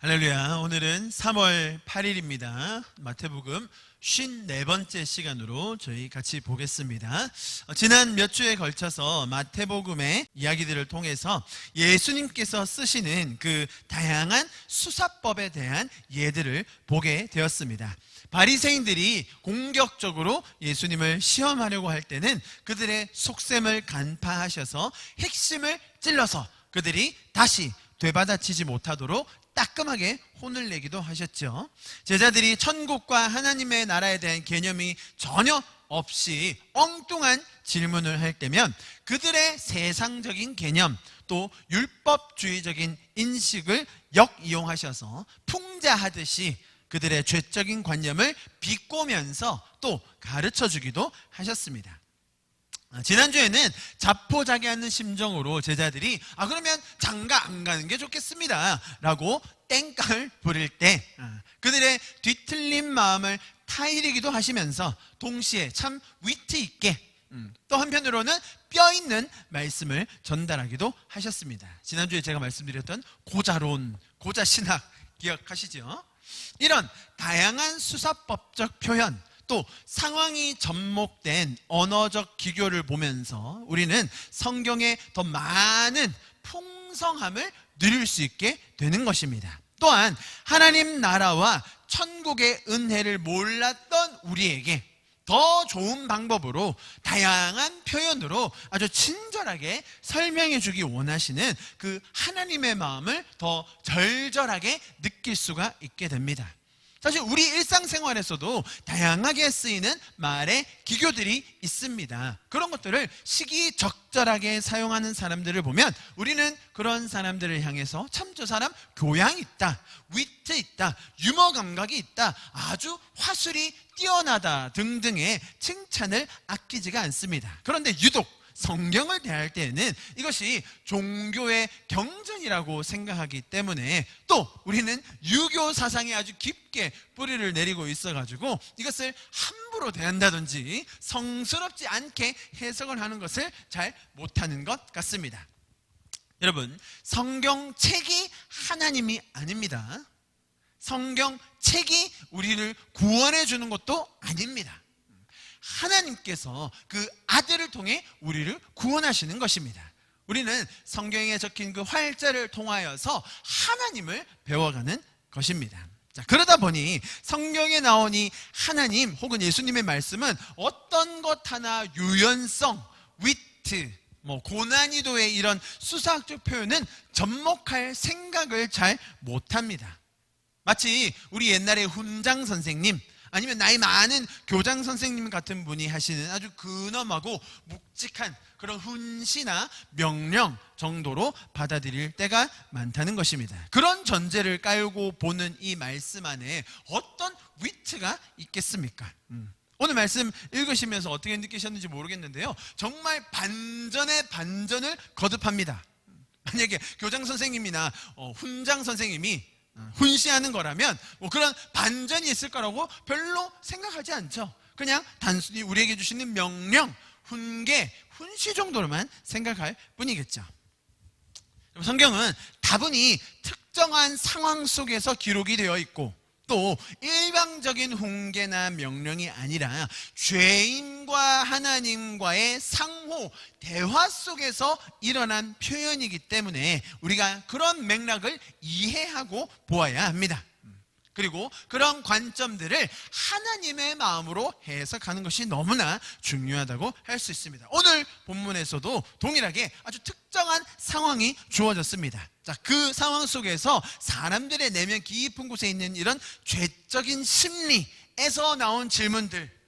할렐루야. 오늘은 3월 8일입니다. 마태복음 54번째 시간으로 저희 같이 보겠습니다. 지난 몇 주에 걸쳐서 마태복음의 이야기들을 통해서 예수님께서 쓰시는 그 다양한 수사법에 대한 예들을 보게 되었습니다. 바리새인들이 공격적으로 예수님을 시험하려고 할 때는 그들의 속셈을 간파하셔서 핵심을 찔러서 그들이 다시 되받아치지 못하도록 따끔하게 혼을 내기도 하셨죠. 제자들이 천국과 하나님의 나라에 대한 개념이 전혀 없이 엉뚱한 질문을 할 때면 그들의 세상적인 개념 또 율법주의적인 인식을 역이용하셔서 풍자하듯이 그들의 죄적인 관념을 비꼬면서 또 가르쳐주기도 하셨습니다. 지난주에는 자포자기하는 심정으로 제자들이 그러면 장가 안 가는 게 좋겠습니다 라고 땡깡을 부릴 때 그들의 뒤틀린 마음을 타이르기도 하시면서 동시에 참 위트 있게 또 한편으로는 뼈 있는 말씀을 전달하기도 하셨습니다. 지난주에 제가 말씀드렸던 고자론, 고자신학 기억하시죠? 이런 다양한 수사법적 표현 또 상황이 접목된 언어적 기교를 보면서 우리는 성경의 더 많은 풍성함을 누릴 수 있게 되는 것입니다. 또한 하나님 나라와 천국의 은혜를 몰랐던 우리에게 더 좋은 방법으로 다양한 표현으로 아주 친절하게 설명해 주기 원하시는 그 하나님의 마음을 더 절절하게 느낄 수가 있게 됩니다. 사실 우리 일상생활에서도 다양하게 쓰이는 말의 기교들이 있습니다. 그런 것들을 시기적절하게 사용하는 사람들을 보면 우리는 그런 사람들을 향해서 참 저 사람 교양 있다, 위트 있다, 유머 감각이 있다, 아주 화술이 뛰어나다 등등의 칭찬을 아끼지가 않습니다. 그런데 유독 성경을 대할 때에는 이것이 종교의 경전이라고 생각하기 때문에 또 우리는 유교 사상에 아주 깊게 뿌리를 내리고 있어가지고 이것을 함부로 대한다든지 성스럽지 않게 해석을 하는 것을 잘 못하는 것 같습니다. 여러분, 성경책이 하나님이 아닙니다. 성경책이 우리를 구원해 주는 것도 아닙니다. 하나님께서 그 아들을 통해 우리를 구원하시는 것입니다. 우리는 성경에 적힌 그 활자를 통하여서 하나님을 배워가는 것입니다. 자, 그러다 보니 성경에 나온 이 하나님 혹은 예수님의 말씀은 어떤 것 하나 유연성, 위트, 고난이도의 이런 수사학적 표현은 접목할 생각을 잘 못합니다. 마치 우리 옛날에 훈장 선생님 아니면 나이 많은 교장 선생님 같은 분이 하시는 아주 근엄하고 묵직한 그런 훈시나 명령 정도로 받아들일 때가 많다는 것입니다. 그런 전제를 깔고 보는 이 말씀 안에 어떤 위트가 있겠습니까? 오늘 말씀 읽으시면서 어떻게 느끼셨는지 모르겠는데요, 정말 반전의 반전을 거듭합니다. 만약에 교장 선생님이나 훈장 선생님이 훈시하는 거라면 그런 반전이 있을 거라고 별로 생각하지 않죠. 그냥 단순히 우리에게 주시는 명령, 훈계, 훈시 정도로만 생각할 뿐이겠죠. 성경은 다분히 특정한 상황 속에서 기록이 되어 있고 또 일방적인 훈계나 명령이 아니라 죄인과 하나님과의 상호 대화 속에서 일어난 표현이기 때문에 우리가 그런 맥락을 이해하고 보아야 합니다. 그리고 그런 관점들을 하나님의 마음으로 해석하는 것이 너무나 중요하다고 할 수 있습니다. 오늘 본문에서도 동일하게 아주 특정한 상황이 주어졌습니다. 자, 그 상황 속에서 사람들의 내면 깊은 곳에 있는 이런 죄적인 심리에서 나온 질문들,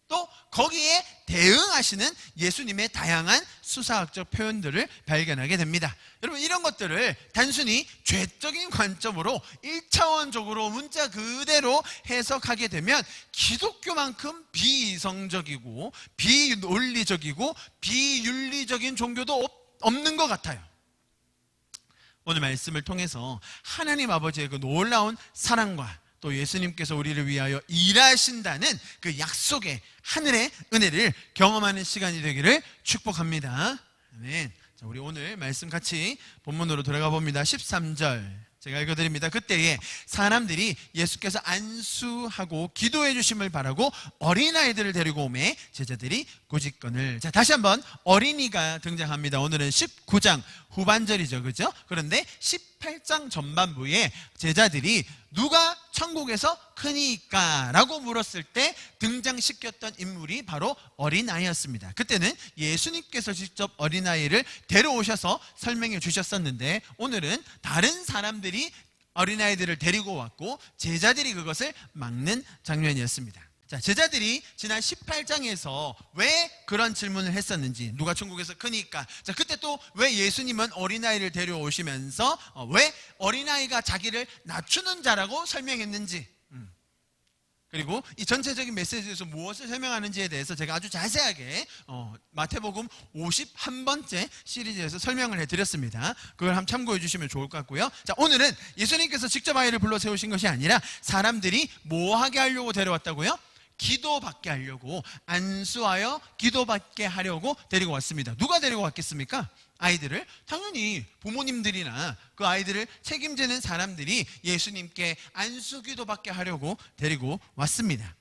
또 거기에 대응하시는 예수님의 다양한 수사학적 표현들을 발견하게 됩니다. 여러분, 이런 것들을 단순히 죄적인 관점으로 1차원적으로 문자 그대로 해석하게 되면 기독교만큼 비이성적이고 비논리적이고 비윤리적인 종교도 없는 것 같아요. 오늘 말씀을 통해서 하나님 아버지의 그 놀라운 사랑과 또 예수님께서 우리를 위하여 일하신다는 그 약속의 하늘의 은혜를 경험하는 시간이 되기를 축복합니다. 아멘. 자, 우리 오늘 말씀 같이 본문으로 들어가 봅니다. 13절 제가 읽어드립니다. 그때에 사람들이 예수께서 안수하고 기도해 주심을 바라고 어린아이들을 데리고 오매 제자들이 꾸짖거늘. 자, 다시 한번 어린이가 등장합니다. 오늘은 19장 후반절이죠, 그죠? 그런데 18장 전반부에 제자들이 누가 천국에서 크니까? 라고 물었을 때 등장시켰던 인물이 바로 어린아이였습니다. 그때는 예수님께서 직접 어린아이를 데려오셔서 설명해 주셨었는데, 오늘은 다른 사람들이 어린아이들을 데리고 왔고 제자들이 그것을 막는 장면이었습니다. 자, 제자들이 지난 18장에서 왜 그런 질문을 했었는지, 누가 천국에서 크니까? 자, 그때 또 왜 예수님은 어린아이를 데려오시면서 왜 어린아이가 자기를 낮추는 자라고 설명했는지, 그리고 이 전체적인 메시지에서 무엇을 설명하는지에 대해서 제가 아주 자세하게 마태복음 51번째 시리즈에서 설명을 해드렸습니다. 그걸 한번 참고해 주시면 좋을 것 같고요. 자, 오늘은 예수님께서 직접 아이를 불러 세우신 것이 아니라 사람들이 뭐 하게 하려고 데려왔다고요? 기도받게 하려고, 안수하여 기도받게 하려고 데리고 왔습니다. 누가 데리고 왔겠습니까? 아이들을. 당연히 부모님들이나 그 아이들을 책임지는 사람들이 예수님께 안수 기도받게 하려고 데리고 왔습니다.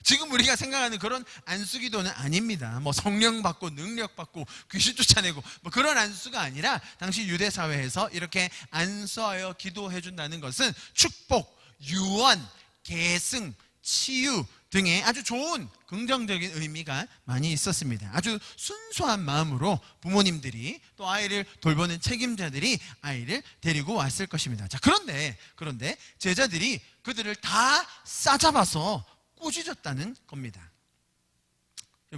지금 우리가 생각하는 그런 안수 기도는 아닙니다. 뭐 성령 받고 능력 받고 귀신 쫓아내고 뭐 그런 안수가 아니라, 당시 유대 사회에서 이렇게 안수하여 기도해 준다는 것은 축복, 유언, 계승, 치유 등의 아주 좋은 긍정적인 의미가 많이 있었습니다. 아주 순수한 마음으로 부모님들이 또 아이를 돌보는 책임자들이 아이를 데리고 왔을 것입니다. 자, 그런데 제자들이 그들을 다 싸잡아서 꾸짖었다는 겁니다.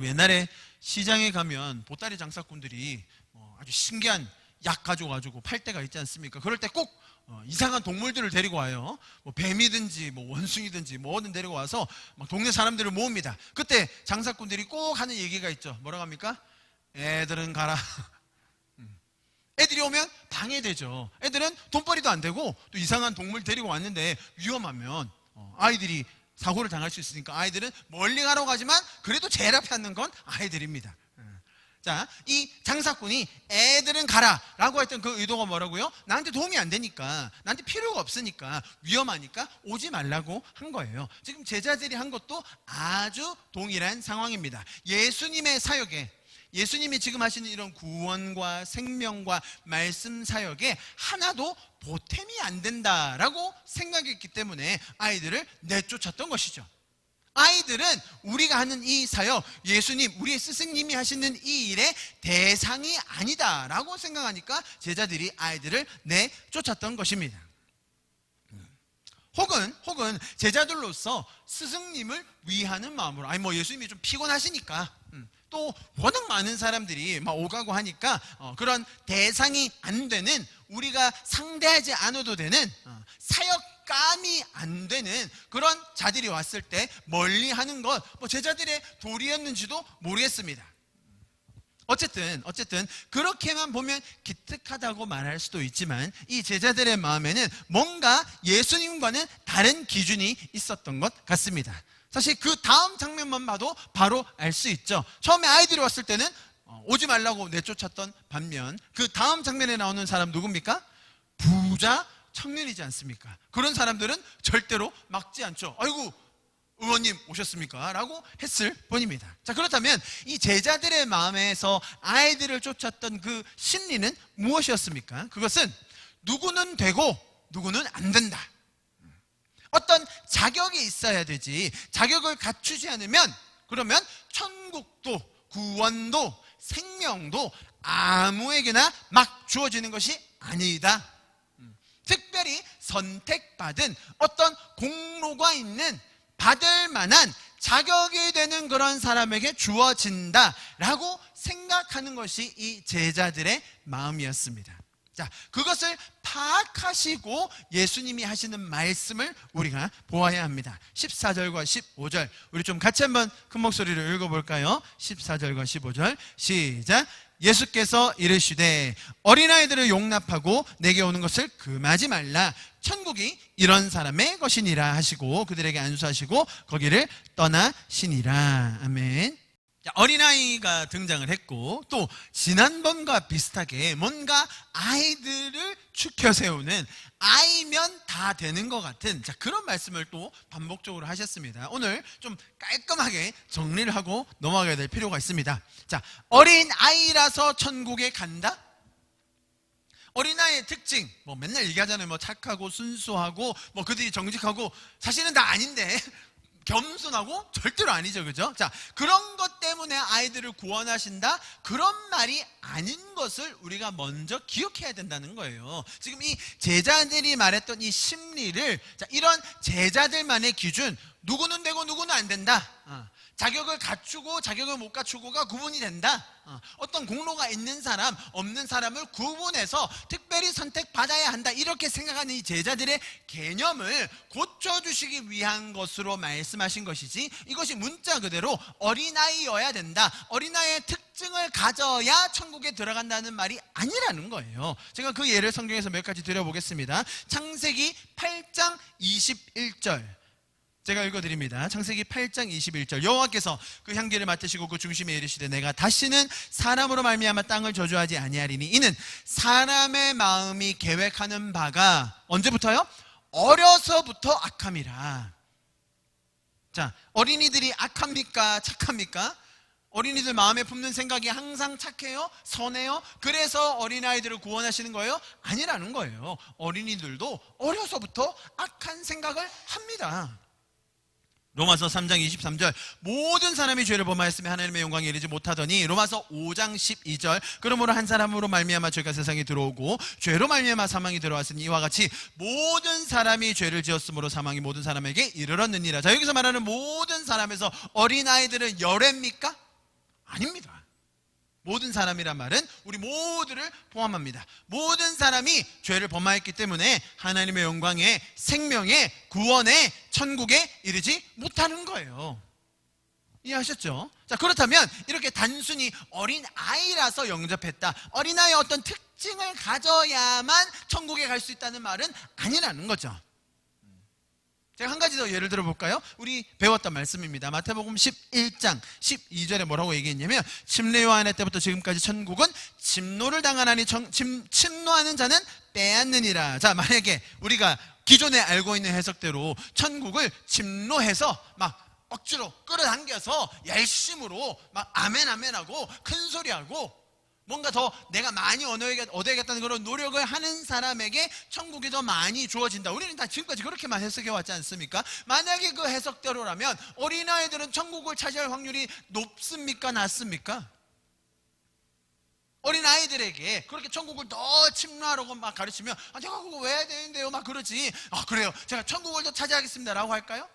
옛날에 시장에 가면 보따리 장사꾼들이 아주 신기한 약 가져가지고 팔 때가 있지 않습니까? 그럴 때 꼭 이상한 동물들을 데리고 와요. 뭐 뱀이든지 뭐 원숭이든지 뭐든 데리고 와서 막 동네 사람들을 모읍니다. 그때 장사꾼들이 꼭 하는 얘기가 있죠. 뭐라고 합니까? 애들은 가라. 애들이 오면 방해되죠. 애들은 돈벌이도 안 되고 또 이상한 동물 데리고 왔는데 위험하면 아이들이 사고를 당할 수 있으니까 아이들은 멀리 가라고 하지만 그래도 제일 앞에 앉는 건 아이들입니다. 자, 이 장사꾼이 애들은 가라 라고 했던 그 의도가 뭐라고요? 나한테 도움이 안 되니까, 나한테 필요가 없으니까, 위험하니까 오지 말라고 한 거예요. 지금 제자들이 한 것도 아주 동일한 상황입니다. 예수님의 사역에, 예수님이 지금 하시는 이런 구원과 생명과 말씀 사역에 하나도 보탬이 안 된다라고 생각했기 때문에 아이들을 내쫓았던 것이죠. 아이들은 우리가 하는 이 사역, 예수님, 우리의 스승님이 하시는 이 일의 대상이 아니다라고 생각하니까 제자들이 아이들을 내쫓았던 것입니다. 혹은 제자들로서 스승님을 위하는 마음으로, 아니 뭐 예수님이 좀 피곤하시니까 또 워낙 많은 사람들이 막 오가고 하니까 그런 대상이 안 되는, 우리가 상대하지 않아도 되는, 사역감이 안 되는 그런 자들이 왔을 때 멀리 하는 것, 뭐 제자들의 도리였는지도 모르겠습니다. 어쨌든 그렇게만 보면 기특하다고 말할 수도 있지만 이 제자들의 마음에는 뭔가 예수님과는 다른 기준이 있었던 것 같습니다. 사실 그 다음 장면만 봐도 바로 알 수 있죠. 처음에 아이들이 왔을 때는 오지 말라고 내쫓았던 반면 그 다음 장면에 나오는 사람 누굽니까? 부자 청년이지 않습니까? 그런 사람들은 절대로 막지 않죠. 아이고 의원님 오셨습니까? 라고 했을 뿐입니다. 자, 그렇다면 이 제자들의 마음에서 아이들을 쫓았던 그 심리는 무엇이었습니까? 그것은 누구는 되고 누구는 안 된다. 어떤 자격이 있어야 되지, 자격을 갖추지 않으면 그러면 천국도 구원도 생명도 아무에게나 막 주어지는 것이 아니다. 특별히 선택받은 어떤 공로가 있는, 받을 만한 자격이 되는 그런 사람에게 주어진다라고 생각하는 것이 이 제자들의 마음이었습니다. 자, 그것을 파악하시고 예수님이 하시는 말씀을 우리가 보아야 합니다. 14절과 15절 우리 좀 같이 한번 큰 목소리로 읽어볼까요? 14절과 15절 시작. 예수께서 이르시되 어린아이들을 용납하고 내게 오는 것을 금하지 말라. 천국이 이런 사람의 것이니라 하시고 그들에게 안수하시고 거기를 떠나시니라. 아멘. 자, 어린아이가 등장을 했고, 또 지난번과 비슷하게 뭔가 아이들을 추켜 세우는, 아이면 다 되는 것 같은, 자, 그런 말씀을 또 반복적으로 하셨습니다. 오늘 좀 깔끔하게 정리를 하고 넘어가야 될 필요가 있습니다. 자, 어린아이라서 천국에 간다? 어린아이의 특징, 뭐 맨날 얘기하잖아요. 뭐 착하고 순수하고 뭐 그들이 정직하고, 사실은 다 아닌데 겸손하고 절대로 아니죠, 그죠? 자, 그런 것 때문에 아이들을 구원하신다? 그런 말이 아닌 것을 우리가 먼저 기억해야 된다는 거예요. 지금 이 제자들이 말했던 이 심리를, 자, 이런 제자들만의 기준, 누구는 되고 누구는 안 된다, 자격을 갖추고 자격을 못 갖추고가 구분이 된다, 어떤 공로가 있는 사람 없는 사람을 구분해서 특별히 선택받아야 한다, 이렇게 생각하는 이 제자들의 개념을 고쳐주시기 위한 것으로 말씀하신 것이지, 이것이 문자 그대로 어린아이여야 된다, 어린아이의 특징을 가져야 천국에 들어간다는 말이 아니라는 거예요. 제가 그 예를 성경에서 몇 가지 드려보겠습니다. 창세기 8장 21절 제가 읽어드립니다. 창세기 8장 21절. 여호와께서 그 향기를 맡으시고 그 중심에 이르시되 내가 다시는 사람으로 말미암아 땅을 저주하지 아니하리니 이는 사람의 마음이 계획하는 바가 언제부터요? 어려서부터 악함이라. 자, 어린이들이 악합니까? 착합니까? 어린이들 마음에 품는 생각이 항상 착해요? 선해요? 그래서 어린아이들을 구원하시는 거예요? 아니라는 거예요. 어린이들도 어려서부터 악한 생각을 합니다. 로마서 3장 23절 모든 사람이 죄를 범하였으며 하나님의 영광에 이르지 못하더니, 로마서 5장 12절 그러므로 한 사람으로 말미암아 죄가 세상에 들어오고 죄로 말미암아 사망이 들어왔으니 이와 같이 모든 사람이 죄를 지었으므로 사망이 모든 사람에게 이르렀느니라. 자, 여기서 말하는 모든 사람에서 어린아이들은 열애입니까? 아닙니다. 모든 사람이란 말은 우리 모두를 포함합니다. 모든 사람이 죄를 범하였기 때문에 하나님의 영광에, 생명에, 구원에, 천국에 이르지 못하는 거예요. 이해하셨죠? 자, 그렇다면 이렇게 단순히 어린아이라서 영접했다, 어린아이의 어떤 특징을 가져야만 천국에 갈 수 있다는 말은 아니라는 거죠. 제가 한 가지 더 예를 들어볼까요? 우리 배웠던 말씀입니다. 마태복음 11장 12절에 뭐라고 얘기했냐면, 침례 요한의 때부터 지금까지 천국은 침노를 당하나니 침노하는 자는 빼앗느니라. 자, 만약에 우리가 기존에 알고 있는 해석대로 천국을 침노해서 막 억지로 끌어당겨서 열심으로 막 아멘 아멘하고 큰소리하고 뭔가 더 내가 많이 얻어야겠다는 그런 노력을 하는 사람에게 천국이 더 많이 주어진다. 우리는 다 지금까지 그렇게만 해석해 왔지 않습니까? 만약에 그 해석대로라면 어린아이들은 천국을 차지할 확률이 높습니까? 낮습니까? 어린아이들에게 그렇게 천국을 더 침노하라고 막 가르치면, 제가 그거 왜 해야 되는데요? 막 그러지. 그래요, 제가 천국을 더 차지하겠습니다 라고 할까요?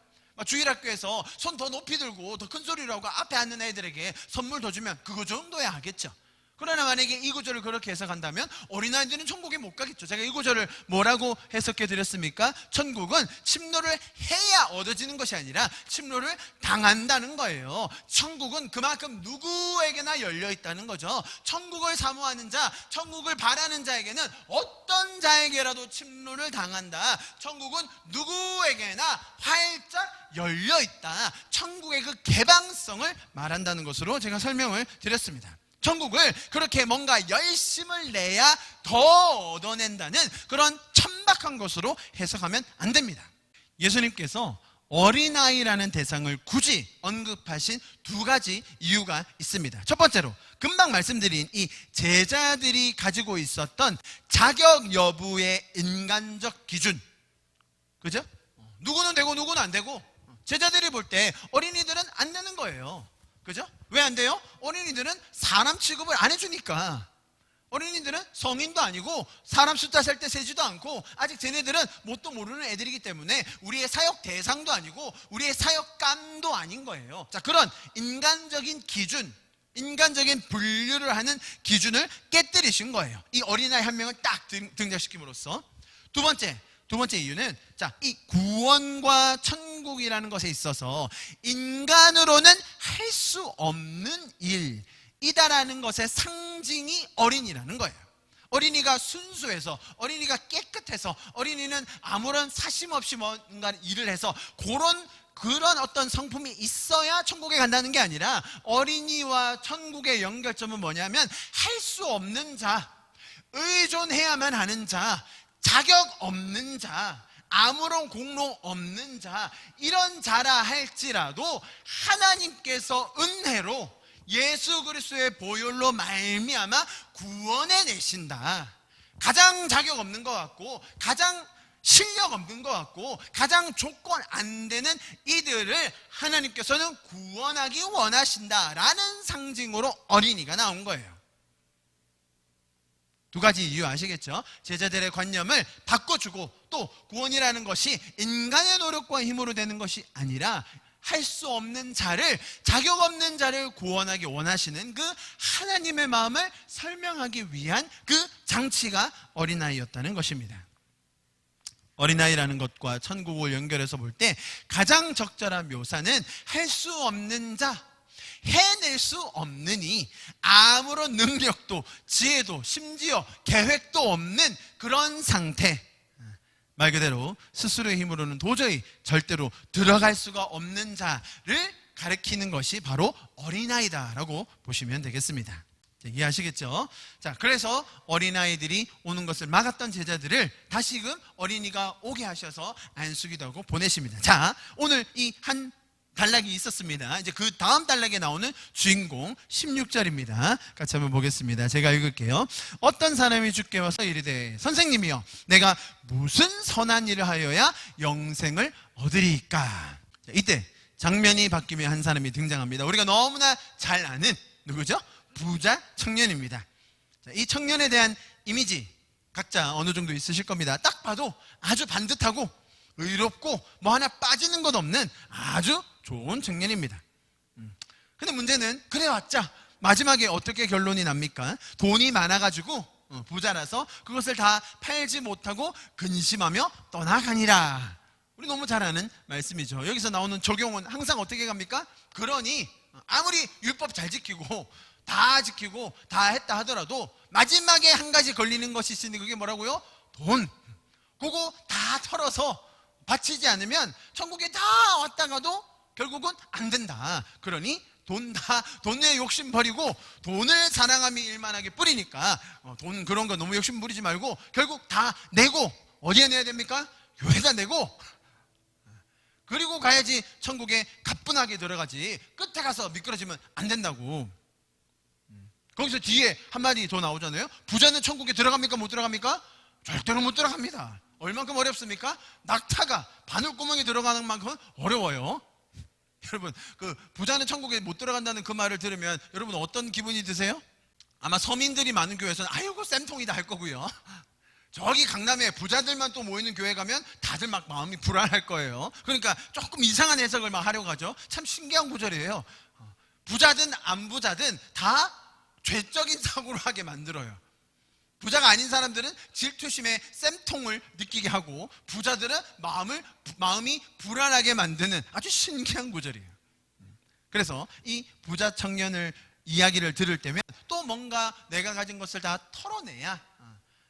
주일학교에서 손 더 높이 들고 더 큰 소리로 하고 앞에 앉는 애들에게 선물 더 주면 그거 정도야 하겠죠. 그러나 만약에 이 구절을 그렇게 해석한다면 어린아이들은 천국에 못 가겠죠. 제가 이 구절을 뭐라고 해석해 드렸습니까? 천국은 침노를 해야 얻어지는 것이 아니라 침노를 당한다는 거예요. 천국은 그만큼 누구에게나 열려 있다는 거죠. 천국을 사모하는 자, 천국을 바라는 자에게는 어떤 자에게라도 침노를 당한다. 천국은 누구에게나 활짝 열려 있다. 천국의 그 개방성을 말한다는 것으로 제가 설명을 드렸습니다. 천국을 그렇게 뭔가 열심을 내야 더 얻어낸다는 그런 천박한 것으로 해석하면 안 됩니다. 예수님께서 어린아이라는 대상을 굳이 언급하신 두 가지 이유가 있습니다. 첫 번째로 금방 말씀드린 이 제자들이 가지고 있었던 자격 여부의 인간적 기준, 그죠? 누구는 되고 누구는 안 되고, 제자들이 볼 때 어린이들은 안 되는 거예요. 그죠? 왜 안 돼요? 어린이들은 사람 취급을 안 해주니까. 어린이들은 성인도 아니고 사람 숫자 셀 때 세지도 않고 아직 쟤네들은 뭣도 모르는 애들이기 때문에 우리의 사역 대상도 아니고 우리의 사역감도 아닌 거예요. 자, 그런 인간적인 기준, 인간적인 분류를 하는 기준을 깨뜨리신 거예요. 이 어린아이 한 명을 딱 등장시킴으로써. 두 번째 이유는, 자, 이 구원과 천국이라는 것에 있어서 인간으로는 할 수 없는 일이다라는 것의 상징이 어린이라는 거예요. 어린이가 순수해서, 어린이가 깨끗해서, 어린이는 아무런 사심 없이 뭔가 일을 해서 그런 그런 어떤 성품이 있어야 천국에 간다는 게 아니라 어린이와 천국의 연결점은 뭐냐면 할 수 없는 자, 의존해야만 하는 자, 자격 없는 자, 아무런 공로 없는 자, 이런 자라 할지라도 하나님께서 은혜로 예수 그리스도의 보혈로 말미암아 구원해 내신다. 가장 자격 없는 것 같고 가장 실력 없는 것 같고 가장 조건 안 되는 이들을 하나님께서는 구원하기 원하신다라는 상징으로 어린이가 나온 거예요. 두 가지 이유 아시겠죠? 제자들의 관념을 바꿔주고 또 구원이라는 것이 인간의 노력과 힘으로 되는 것이 아니라 할 수 없는 자를, 자격 없는 자를 구원하기 원하시는 그 하나님의 마음을 설명하기 위한 그 장치가 어린아이였다는 것입니다. 어린아이라는 것과 천국을 연결해서 볼 때 가장 적절한 묘사는 할 수 없는 자, 해낼 수 없느니 아무런 능력도 지혜도 심지어 계획도 없는 그런 상태, 말 그대로 스스로의 힘으로는 도저히 절대로 들어갈 수가 없는 자를 가리키는 것이 바로 어린아이다라고 보시면 되겠습니다. 이해하시겠죠? 자, 그래서 어린아이들이 오는 것을 막았던 제자들을 다시금 어린이가 오게 하셔서 안수기도 하고 보내십니다. 자, 오늘 이 한 단락이 있었습니다. 이제 그 다음 단락에 나오는 주인공 16절입니다. 같이 한번 보겠습니다. 제가 읽을게요. 어떤 사람이 주께 와서 이르되 선생님이여 내가 무슨 선한 일을 하여야 영생을 얻으리까? 이때 장면이 바뀌며 한 사람이 등장합니다. 우리가 너무나 잘 아는 누구죠? 부자 청년입니다. 이 청년에 대한 이미지 각자 어느 정도 있으실 겁니다. 딱 봐도 아주 반듯하고 의롭고 뭐 하나 빠지는 것 없는 아주 좋은 청년입니다. 근데 문제는 그래왔자 마지막에 어떻게 결론이 납니까? 돈이 많아가지고 부자라서 그것을 다 팔지 못하고 근심하며 떠나가니라. 우리 너무 잘 아는 말씀이죠. 여기서 나오는 적용은 항상 어떻게 갑니까? 그러니 아무리 율법 잘 지키고 다 했다 하더라도 마지막에 한 가지 걸리는 것이 있으니 그게 뭐라고요? 돈. 그거 다 털어서 바치지 않으면 천국에 다 왔다가도 결국은 안 된다. 그러니 돈에 욕심 버리고 돈을 사랑함이 일만하게 뿌리니까 돈 그런 거 너무 욕심 부리지 말고 결국 다 내고 어디에 내야 됩니까? 교회에다 내고 그리고 가야지 천국에 가뿐하게 들어가지 끝에 가서 미끄러지면 안 된다고. 거기서 뒤에 한마디 더 나오잖아요. 부자는 천국에 들어갑니까? 못 들어갑니까? 절대로 못 들어갑니다. 얼만큼 어렵습니까? 낙타가 바늘구멍에 들어가는 만큼 어려워요. 여러분, 그 부자는 천국에 못 들어간다는 그 말을 들으면 여러분 어떤 기분이 드세요? 아마 서민들이 많은 교회에서는 아이고 쌤통이다 할 거고요. 저기 강남에 부자들만 또 모이는 교회 가면 다들 막 마음이 불안할 거예요. 그러니까 조금 이상한 해석을 막 하려고 하죠. 참 신기한 구절이에요. 부자든 안 부자든 다 죄적인 사고를 하게 만들어요. 부자가 아닌 사람들은 질투심에 쌤통을 느끼게 하고 부자들은 마음이 불안하게 만드는 아주 신기한 구절이에요. 그래서 이 부자 청년을 이야기를 들을 때면 또 뭔가 내가 가진 것을 다 털어내야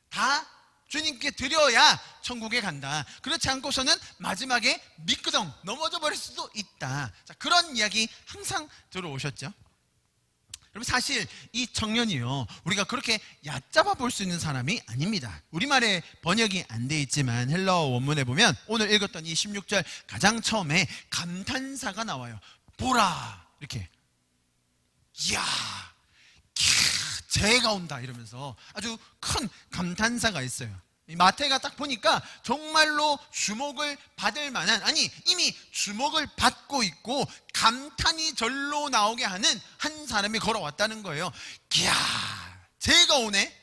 다 주님께 드려야 천국에 간다. 그렇지 않고서는 마지막에 미끄덩 넘어져 버릴 수도 있다. 자, 그런 이야기 항상 들어오셨죠? 여러분 사실 이 청년이요 우리가 그렇게 얕잡아 볼 수 있는 사람이 아닙니다. 우리말에 번역이 안 돼 있지만 헬라어 원문에 보면 오늘 읽었던 이 16절 가장 처음에 감탄사가 나와요. 보라 이렇게 이야 재해가 온다 이러면서 아주 큰 감탄사가 있어요. 마태가 딱 보니까 정말로 주목을 받을 만한 아니 이미 주목을 받고 있고 감탄이 절로 나오게 하는 한 사람이 걸어왔다는 거예요. 이야 재해가 오네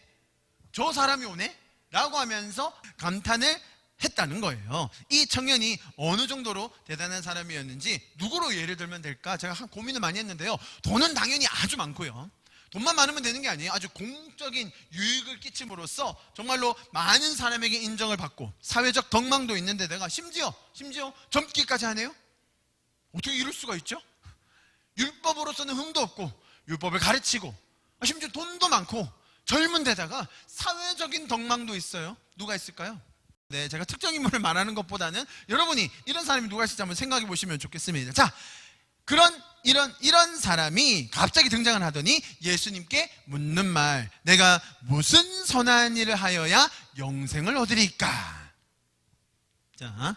저 사람이 오네 라고 하면서 감탄을 했다는 거예요. 이 청년이 어느 정도로 대단한 사람이었는지 누구로 예를 들면 될까 제가 고민을 많이 했는데요. 돈은 당연히 아주 많고요. 돈만 많으면 되는 게 아니에요. 아주 공적인 유익을 끼침으로써 정말로 많은 사람에게 인정을 받고 사회적 덕망도 있는데 내가 심지어 젊기까지 하네요. 어떻게 이럴 수가 있죠? 율법으로서는 흠도 없고 율법을 가르치고 심지어 돈도 많고 젊은 데다가 사회적인 덕망도 있어요. 누가 있을까요? 네, 제가 특정 인물을 말하는 것보다는 여러분이 이런 사람이 누가 있을지 한번 생각해 보시면 좋겠습니다. 자, 이런 사람이 갑자기 등장을 하더니 예수님께 묻는 말, 내가 무슨 선한 일을 하여야 영생을 얻으리까? 자,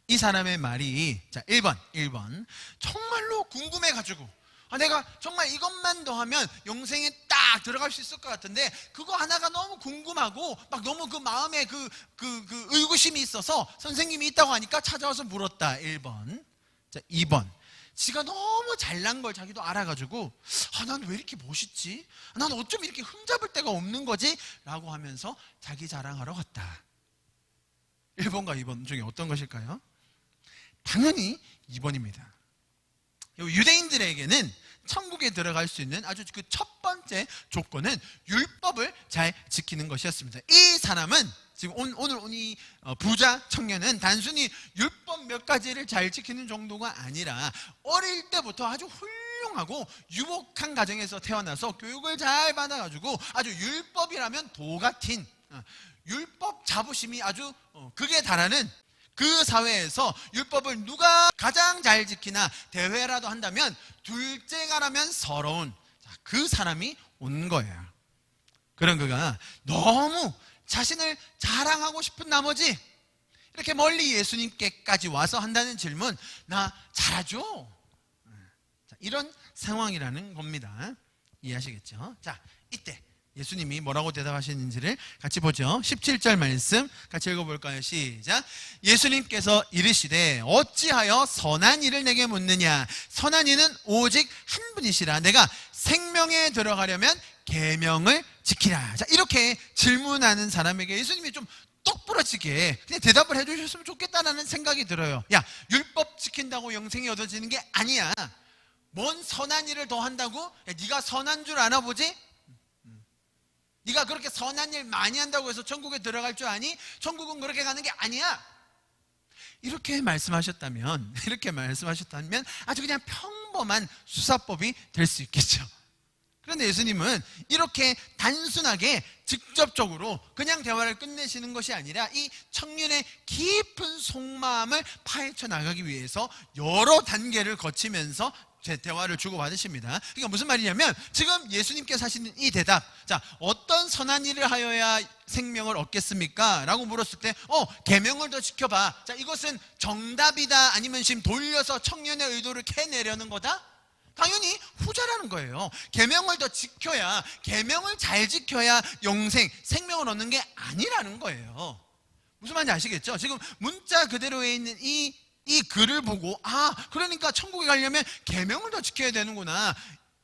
이 사람의 말이, 자, 1번. 정말로 궁금해가지고, 내가 정말 이것만 더 하면 영생에 딱 들어갈 수 있을 것 같은데, 그거 하나가 너무 궁금하고, 막 너무 그 마음에 그 의구심이 있어서 선생님이 있다고 하니까 찾아와서 물었다. 1번. 자, 2번. 지가 너무 잘난 걸 자기도 알아가지고, 난 왜 이렇게 멋있지? 난 어쩜 이렇게 흠잡을 데가 없는 거지? 라고 하면서 자기 자랑하러 갔다. 1번과 2번 중에 어떤 것일까요? 당연히 2번입니다. 유대인들에게는 천국에 들어갈 수 있는 아주 그 첫 번째 조건은 율법을 잘 지키는 것이었습니다. 이 사람은 지금 오늘 이 부자 청년은 단순히 율법 몇 가지를 잘 지키는 정도가 아니라 어릴 때부터 아주 훌륭하고 유복한 가정에서 태어나서 교육을 잘 받아가지고 아주 율법이라면 도 같은 율법 자부심이 아주 극에 달하는 그 사회에서 율법을 누가 가장 잘 지키나 대회라도 한다면 둘째가라면 서러운 그 사람이 온 거예요. 그런 그가 너무 자신을 자랑하고 싶은 나머지 이렇게 멀리 예수님께까지 와서 한다는 질문, 나 잘하죠? 이런 상황이라는 겁니다. 이해하시겠죠? 자, 이때 예수님이 뭐라고 대답하시는지를 같이 보죠. 17절 말씀 같이 읽어볼까요? 시작. 예수님께서 이르시되 어찌하여 선한 일을 내게 묻느냐? 선한 이는 오직 한 분이시라. 내가 생명에 들어가려면 계명을 지키라. 자, 이렇게 질문하는 사람에게 예수님이 좀 똑부러지게 그냥 대답을 해주셨으면 좋겠다라는 생각이 들어요. 야, 율법 지킨다고 영생이 얻어지는 게 아니야. 뭔 선한 일을 더 한다고? 야, 네가 선한 줄 아나 보지? 네가 그렇게 선한 일 많이 한다고 해서 천국에 들어갈 줄 아니? 천국은 그렇게 가는 게 아니야. 이렇게 말씀하셨다면 아주 그냥 평범한 수사법이 될 수 있겠죠. 그런데 예수님은 이렇게 단순하게 직접적으로 그냥 대화를 끝내시는 것이 아니라 이 청년의 깊은 속마음을 파헤쳐 나가기 위해서 여러 단계를 거치면서 제 대화를 주고받으십니다. 그러니까 무슨 말이냐면 지금 예수님께서 하시는 이 대답, 자, 어떤 선한 일을 하여야 생명을 얻겠습니까? 라고 물었을 때 계명을 더 지켜봐. 자, 이것은 정답이다 아니면 지금 돌려서 청년의 의도를 캐내려는 거다? 당연히 후자라는 거예요. 계명을 더 지켜야, 계명을 잘 지켜야 영생, 생명을 얻는 게 아니라는 거예요. 무슨 말인지 아시겠죠? 지금 문자 그대로에 있는 이 글을 보고 그러니까 천국에 가려면 계명을 더 지켜야 되는구나.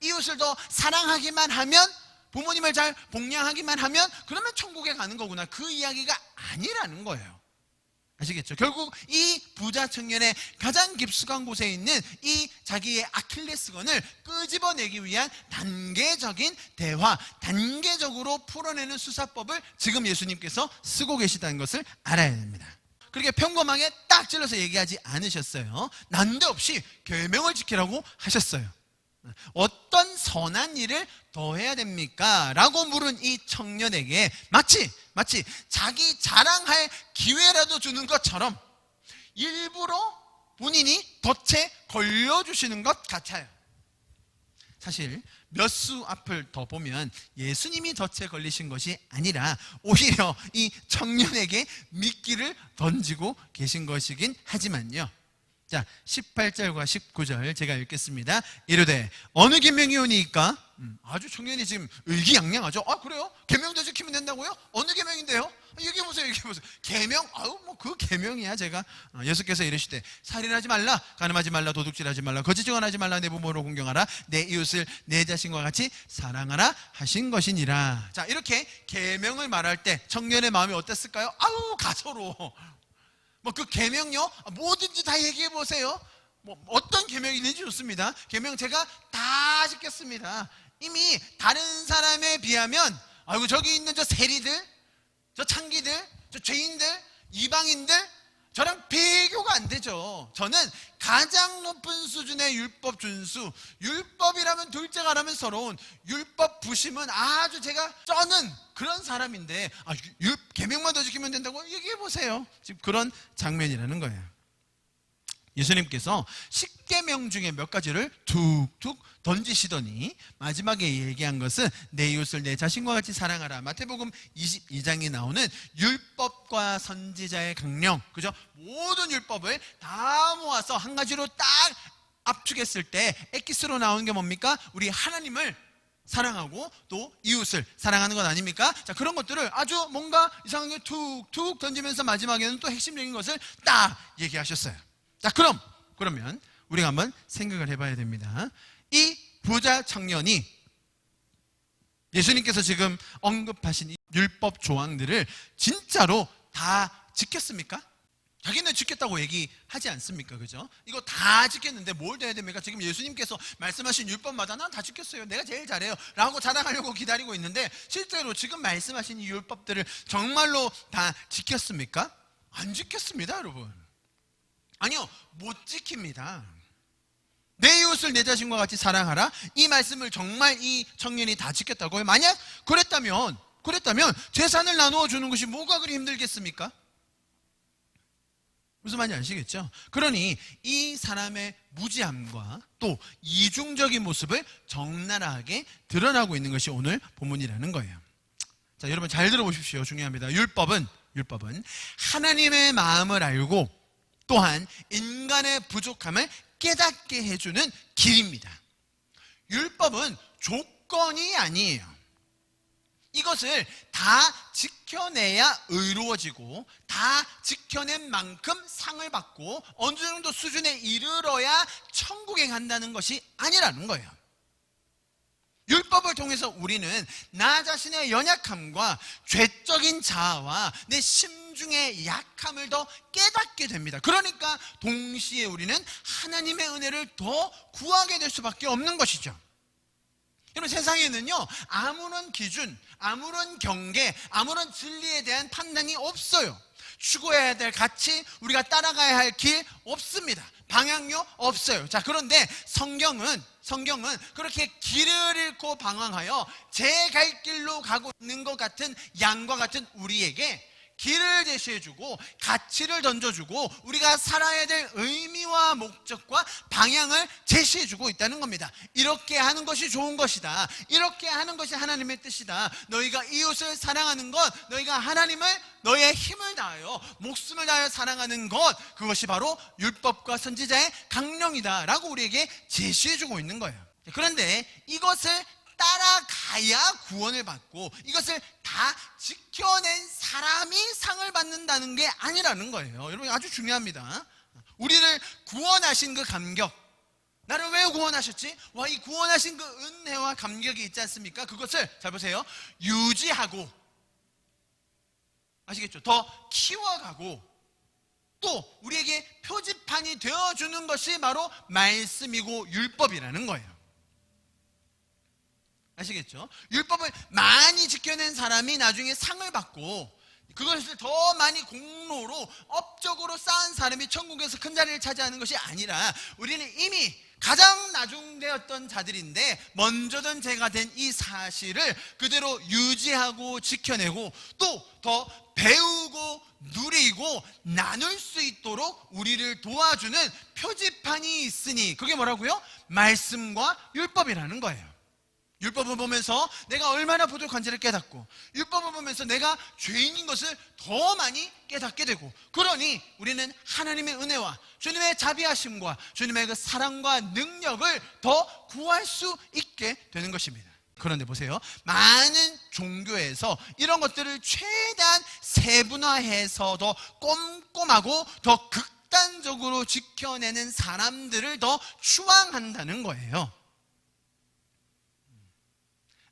이웃을 더 사랑하기만 하면, 부모님을 잘 복양하기만 하면 그러면 천국에 가는 거구나. 그 이야기가 아니라는 거예요. 아시겠죠? 결국 이 부자 청년의 가장 깊숙한 곳에 있는 이 자기의 아킬레스건을 끄집어내기 위한 단계적인 대화, 단계적으로 풀어내는 수사법을 지금 예수님께서 쓰고 계시다는 것을 알아야 됩니다. 그렇게 평범하게 딱 찔러서 얘기하지 않으셨어요. 난데없이 계명을 지키라고 하셨어요. 어떤 선한 일을 더 해야 됩니까? 라고 물은 이 청년에게 마치 자기 자랑할 기회라도 주는 것처럼 일부러 본인이 덫에 걸려주시는 것 같아요. 사실 몇 수 앞을 더 보면 예수님이 덫에 걸리신 것이 아니라 오히려 이 청년에게 미끼를 던지고 계신 것이긴 하지만요. 자, 18절과 19절 제가 읽겠습니다. 이르되 어느 계명이 오니까? 아주 청년이 지금 의기양양하죠. 그래요? 계명도 지키면 된다고요? 어느 계명인데요? 얘기해보세요. 계명? 그 계명이야. 제가 예수께서 이르시되 살인하지 말라, 간음하지 말라, 도둑질하지 말라, 거짓 증언하지 말라, 내 부모를 공경하라, 내 이웃을 내 자신과 같이 사랑하라 하신 것이니라. 자, 이렇게 계명을 말할 때 청년의 마음이 어땠을까요? 가소로워. 그 계명요, 뭐든지 다 얘기해 보세요. 어떤 계명이 있는지 좋습니다. 계명 제가 다 지켰습니다. 이미 다른 사람에 비하면 저기 있는 저 세리들, 저 창기들, 저 죄인들, 이방인들, 저랑 비교가 안 되죠. 저는 가장 높은 수준의 율법 준수, 율법이라면 둘째가라면 서러운 율법 부심은 아주 제가 쩌는 그런 사람인데 계명만 더 지키면 된다고 얘기해 보세요. 지금 그런 장면이라는 거예요. 예수님께서 10계명 중에 몇 가지를 툭툭 던지시더니 마지막에 얘기한 것은 내 이웃을 내 자신과 같이 사랑하라. 마태복음 22장에 나오는 율법과 선지자의 강령, 그죠? 모든 율법을 다 모아서 한 가지로 딱 압축했을 때 엑기스로 나오는 게 뭡니까? 우리 하나님을 사랑하고 또 이웃을 사랑하는 것 아닙니까? 자, 그런 것들을 아주 뭔가 이상하게 툭툭 던지면서 마지막에는 또 핵심적인 것을 딱 얘기하셨어요. 자, 그러면 우리가 한번 생각을 해봐야 됩니다. 이 부자 청년이 예수님께서 지금 언급하신 이 율법 조항들을 진짜로 다 지켰습니까? 자기는 지켰다고 얘기하지 않습니까? 그죠? 이거 다 지켰는데 뭘 해야 됩니까? 지금 예수님께서 말씀하신 율법마다 난 다 지켰어요. 내가 제일 잘해요. 라고 자랑하려고 기다리고 있는데 실제로 지금 말씀하신 이 율법들을 정말로 다 지켰습니까? 안 지켰습니다, 여러분. 아니요, 못 지킵니다. 내 이웃을 내 자신과 같이 사랑하라. 이 말씀을 정말 이 청년이 다 지켰다고요? 만약 그랬다면 재산을 나누어 주는 것이 뭐가 그리 힘들겠습니까? 무슨 말인지 아시겠죠? 그러니 이 사람의 무지함과 또 이중적인 모습을 적나라하게 드러나고 있는 것이 오늘 본문이라는 거예요. 자, 여러분 잘 들어보십시오. 중요합니다. 율법은 하나님의 마음을 알고 또한 인간의 부족함을 깨닫게 해주는 길입니다. 율법은 조건이 아니에요. 이것을 다 지켜내야 의로워지고 다 지켜낸 만큼 상을 받고 어느 정도 수준에 이르러야 천국에 간다는 것이 아니라는 거예요. 율법을 통해서 우리는 나 자신의 연약함과 죄적인 자아와 내 심중의 약함을 더 깨닫게 됩니다. 그러니까 동시에 우리는 하나님의 은혜를 더 구하게 될 수밖에 없는 것이죠. 여러분, 세상에는요 아무런 기준, 아무런 경계, 아무런 진리에 대한 판단이 없어요. 추구해야 될 가치, 우리가 따라가야 할 길 없습니다. 방향요 없어요. 자, 그런데 성경은 그렇게 길을 잃고 방황하여 제 갈 길로 가고 있는 것 같은 양과 같은 우리에게 길을 제시해주고 가치를 던져주고 우리가 살아야 될 의미와 목적과 방향을 제시해주고 있다는 겁니다. 이렇게 하는 것이 좋은 것이다. 이렇게 하는 것이 하나님의 뜻이다. 너희가 이웃을 사랑하는 것, 너희가 하나님을 너의 힘을 다하여 목숨을 다하여 사랑하는 것, 그것이 바로 율법과 선지자의 강령이다 라고 우리에게 제시해주고 있는 거예요. 그런데 이것을 따라가야 구원을 받고 이것을 다 지켜낸 사람이 상을 받는다는 게 아니라는 거예요. 여러분, 아주 중요합니다. 우리를 구원하신 그 감격, 나를 왜 구원하셨지? 와, 이 구원하신 그 은혜와 감격이 있지 않습니까? 그것을 잘 보세요, 유지하고, 아시겠죠? 더 키워가고 또 우리에게 표지판이 되어주는 것이 바로 말씀이고 율법이라는 거예요. 아시겠죠? 율법을 많이 지켜낸 사람이 나중에 상을 받고 그것을 더 많이 공로로 업적으로 쌓은 사람이 천국에서 큰 자리를 차지하는 것이 아니라 우리는 이미 가장 나중되었던 자들인데 먼저 된 제가 된 이 사실을 그대로 유지하고 지켜내고 또 더 배우고 누리고 나눌 수 있도록 우리를 도와주는 표지판이 있으니 그게 뭐라고요? 말씀과 율법이라는 거예요. 율법을 보면서 내가 얼마나 부족한지를 깨닫고 율법을 보면서 내가 죄인인 것을 더 많이 깨닫게 되고, 그러니 우리는 하나님의 은혜와 주님의 자비하심과 주님의 그 사랑과 능력을 더 구할 수 있게 되는 것입니다. 그런데 보세요, 많은 종교에서 이런 것들을 최대한 세분화해서 더 꼼꼼하고 더 극단적으로 지켜내는 사람들을 더 추앙한다는 거예요.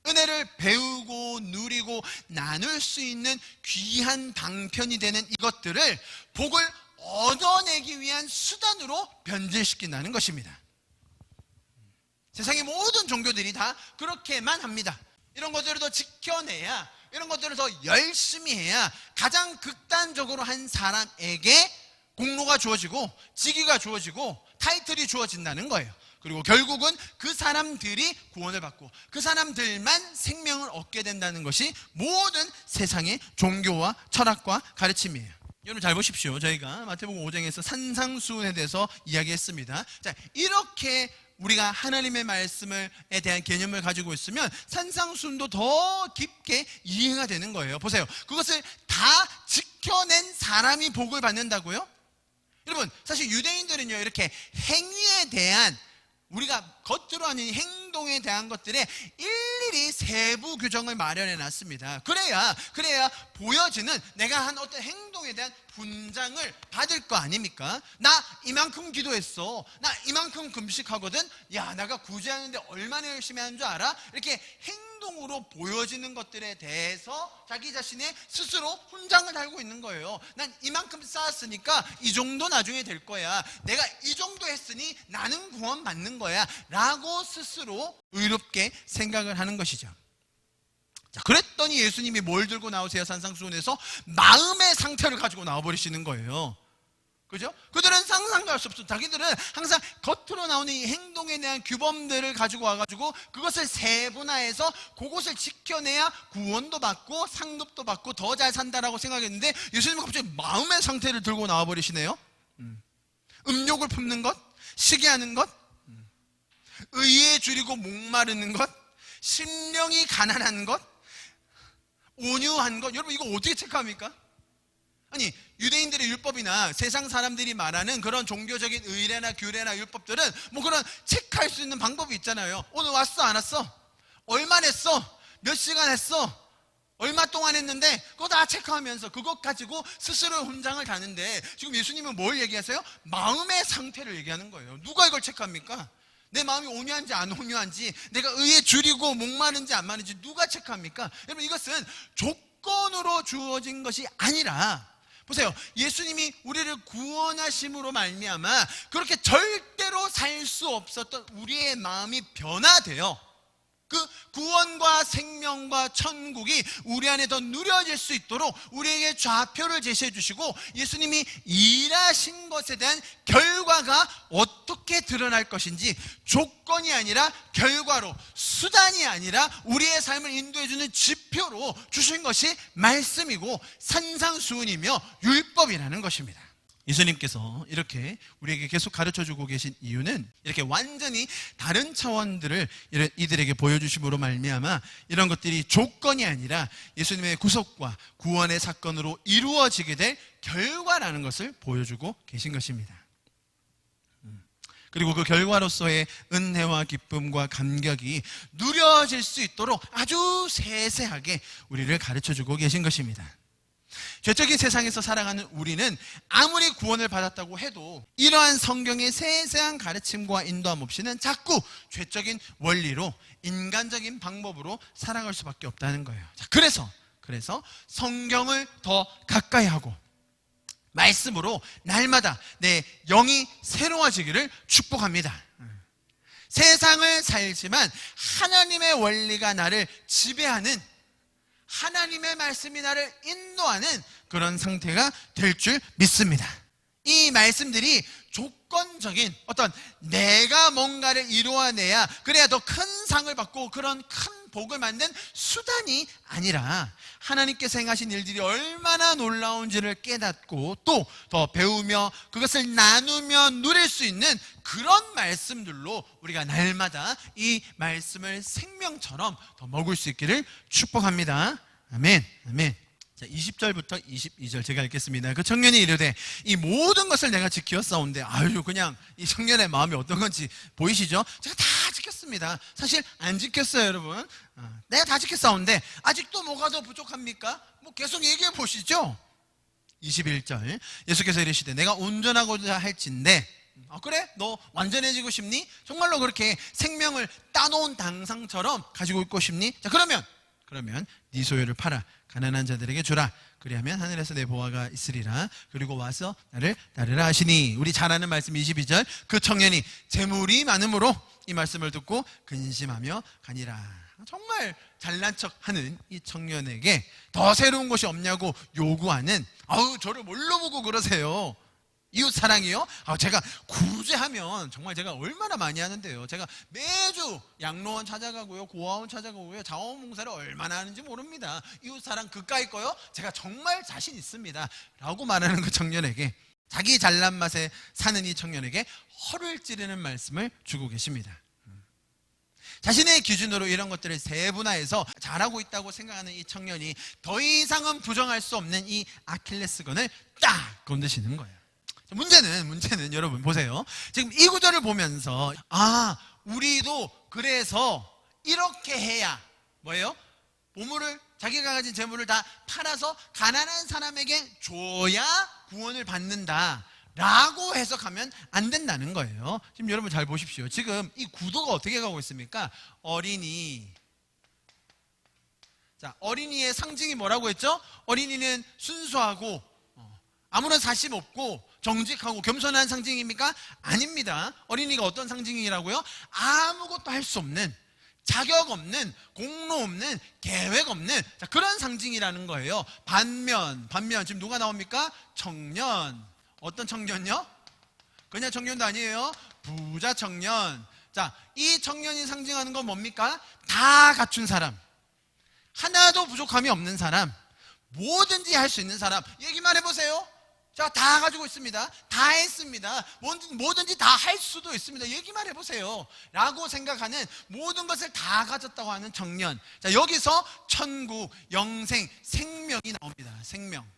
은혜를 배우고 누리고 나눌 수 있는 귀한 방편이 되는 이것들을 복을 얻어내기 위한 수단으로 변질시킨다는 것입니다. 세상의 모든 종교들이 다 그렇게만 합니다. 이런 것들을 더 지켜내야, 이런 것들을 더 열심히 해야 가장 극단적으로 한 사람에게 공로가 주어지고 직위가 주어지고 타이틀이 주어진다는 거예요. 그리고 결국은 그 사람들이 구원을 받고 그 사람들만 생명을 얻게 된다는 것이 모든 세상의 종교와 철학과 가르침이에요. 여러분 잘 보십시오. 저희가 마태복음 5장에서 산상수훈에 대해서 이야기했습니다. 자, 이렇게 우리가 하나님의 말씀에 대한 개념을 가지고 있으면 산상수훈도 더 깊게 이해가 되는 거예요. 보세요. 그것을 다 지켜낸 사람이 복을 받는다고요? 여러분, 사실 유대인들은요, 이렇게 행위에 대한, 우리가 겉으로 하는 행동에 대한 것들에 일일이 세부 규정을 마련해 놨습니다. 그래야 보여지는 내가 한 어떤 행동에 대한 분장을 받을 거 아닙니까? 나 이만큼 기도했어, 나 이만큼 금식하거든, 야 내가 구제하는데 얼마나 열심히 하는 줄 알아? 이렇게 행동으로 보여지는 것들에 대해서 자기 자신의 스스로 훈장을 달고 있는 거예요. 난 이만큼 쌓았으니까 이 정도 나중에 될 거야, 내가 이 정도 했으니 나는 구원 받는 거야 라고 스스로 의롭게 생각을 하는 것이죠. 자, 그랬더니 예수님이 뭘 들고 나오세요? 산상수훈에서 마음의 상태를 가지고 나와버리시는 거예요. 그죠? 그들은 상상도 할 수 없어. 자기들은 항상 겉으로 나오는 이 행동에 대한 규범들을 가지고 와가지고 그것을 세분화해서 그것을 지켜내야 구원도 받고 상급도 받고 더 잘 산다라고 생각했는데, 예수님은 갑자기 마음의 상태를 들고 나와버리시네요. 음욕을 품는 것, 시기하는 것, 의에 줄이고 목마르는 것, 심령이 가난한 것, 온유한 것. 여러분 이거 어떻게 체크합니까? 아니, 유대인들의 율법이나 세상 사람들이 말하는 그런 종교적인 의례나 규례나 율법들은 뭐 그런 체크할 수 있는 방법이 있잖아요. 오늘 왔어 안 왔어? 얼마 냈어? 몇 시간 했어? 얼마 동안 했는데 그거 다 체크하면서 그것 가지고 스스로 훈장을 다는데, 지금 예수님은 뭘 얘기하세요? 마음의 상태를 얘기하는 거예요. 누가 이걸 체크합니까? 내 마음이 온유한지 안 온유한지, 내가 의에 줄이고 목마른지 안 마른지 누가 체크합니까? 여러분 이것은 조건으로 주어진 것이 아니라, 보세요, 예수님이 우리를 구원하심으로 말미암아 그렇게 절대로 살 수 없었던 우리의 마음이 변화돼요. 그 구원과 생명과 천국이 우리 안에 더 누려질 수 있도록 우리에게 좌표를 제시해 주시고, 예수님이 일하신 것에 대한 결과가 어떻게 드러날 것인지 조건이 아니라 결과로, 수단이 아니라 우리의 삶을 인도해 주는 지표로 주신 것이 말씀이고 산상수훈이며 율법이라는 것입니다. 예수님께서 이렇게 우리에게 계속 가르쳐주고 계신 이유는 이렇게 완전히 다른 차원들을 이들에게 보여주심으로 말미암아 이런 것들이 조건이 아니라 예수님의 구속과 구원의 사건으로 이루어지게 될 결과라는 것을 보여주고 계신 것입니다. 그리고 그 결과로서의 은혜와 기쁨과 감격이 누려질 수 있도록 아주 세세하게 우리를 가르쳐주고 계신 것입니다. 죄적인 세상에서 살아가는 우리는 아무리 구원을 받았다고 해도 이러한 성경의 세세한 가르침과 인도함 없이는 자꾸 죄적인 원리로, 인간적인 방법으로 살아갈 수밖에 없다는 거예요. 자, 그래서 성경을 더 가까이 하고 말씀으로 날마다 내 영이 새로워지기를 축복합니다. 세상을 살지만 하나님의 원리가 나를 지배하는, 하나님의 말씀이 나를 인도하는 그런 상태가 될 줄 믿습니다. 이 말씀들이 조건적인 어떤 내가 뭔가를 이루어내야 그래야 더 큰 상을 받고 그런 큰 복을 만든 수단이 아니라, 하나님께서 행하신 일들이 얼마나 놀라운지를 깨닫고 또 더 배우며 그것을 나누며 누릴 수 있는 그런 말씀들로 우리가 날마다 이 말씀을 생명처럼 더 먹을 수 있기를 축복합니다. 아멘. 아멘. 자, 20절부터 22절 제가 읽겠습니다. 그 청년이 이르되 이 모든 것을 내가 지켰사온데, 아유 그냥 이 청년의 마음이 어떤 건지 보이시죠? 제가 다 지켰습니다. 사실 안 지켰어요, 여러분. 내가 다 지켰사온데 아직도 뭐가 더 부족합니까? 뭐 계속 얘기해 보시죠. 21절 예수께서 이르시되 내가 온전하고자 할진대, 그래? 너 완전해지고 싶니? 정말로 그렇게 생명을 따놓은 당상처럼 가지고 있고 싶니? 자, 그러면 네 소유를 팔아 가난한 자들에게 주라. 그리하면 하늘에서 내 보화가 있으리라. 그리고 와서 나를 따르라 하시니. 우리 잘 아는 말씀 22절 그 청년이 재물이 많음으로 이 말씀을 듣고 근심하며 가니라. 정말 잘난 척하는 이 청년에게 더 새로운 것이 없냐고 요구하는, 아우 저를 뭘로 보고 그러세요? 이웃 사랑이요? 제가 구제하면 정말 제가 얼마나 많이 하는데요. 제가 매주 양로원 찾아가고요, 고아원 찾아가고요, 자원봉사를 얼마나 하는지 모릅니다. 이웃 사랑 그까이 거요? 제가 정말 자신 있습니다. 라고 말하는 그 청년에게, 자기 잘난 맛에 사는 이 청년에게 허를 찌르는 말씀을 주고 계십니다. 자신의 기준으로 이런 것들을 세분화해서 잘하고 있다고 생각하는 이 청년이 더 이상은 부정할 수 없는 이 아킬레스건을 딱 건드시는 거예요. 문제는 여러분 보세요. 지금 이 구절을 보면서 우리도 그래서 이렇게 해야 뭐예요? 보물을, 자기가 가진 재물을 다 팔아서 가난한 사람에게 줘야 구원을 받는다 라고 해석하면 안 된다는 거예요. 지금 여러분 잘 보십시오. 지금 이 구도가 어떻게 가고 있습니까? 어린이. 자, 어린이의 상징이 뭐라고 했죠? 어린이는 순수하고 아무런 사심 없고 정직하고 겸손한 상징입니까? 아닙니다. 어린이가 어떤 상징이라고요? 아무것도 할 수 없는, 자격 없는, 공로 없는, 계획 없는, 자, 그런 상징이라는 거예요. 반면 지금 누가 나옵니까? 청년. 어떤 청년요? 그냥 청년도 아니에요. 부자 청년. 자, 이 청년이 상징하는 건 뭡니까? 다 갖춘 사람, 하나도 부족함이 없는 사람, 뭐든지 할 수 있는 사람. 얘기만 해보세요. 자, 다 가지고 있습니다. 다 했습니다. 뭐든지 다 할 수도 있습니다. 얘기만 해보세요. 라고 생각하는, 모든 것을 다 가졌다고 하는 청년. 자, 여기서 천국, 영생, 생명이 나옵니다. 생명.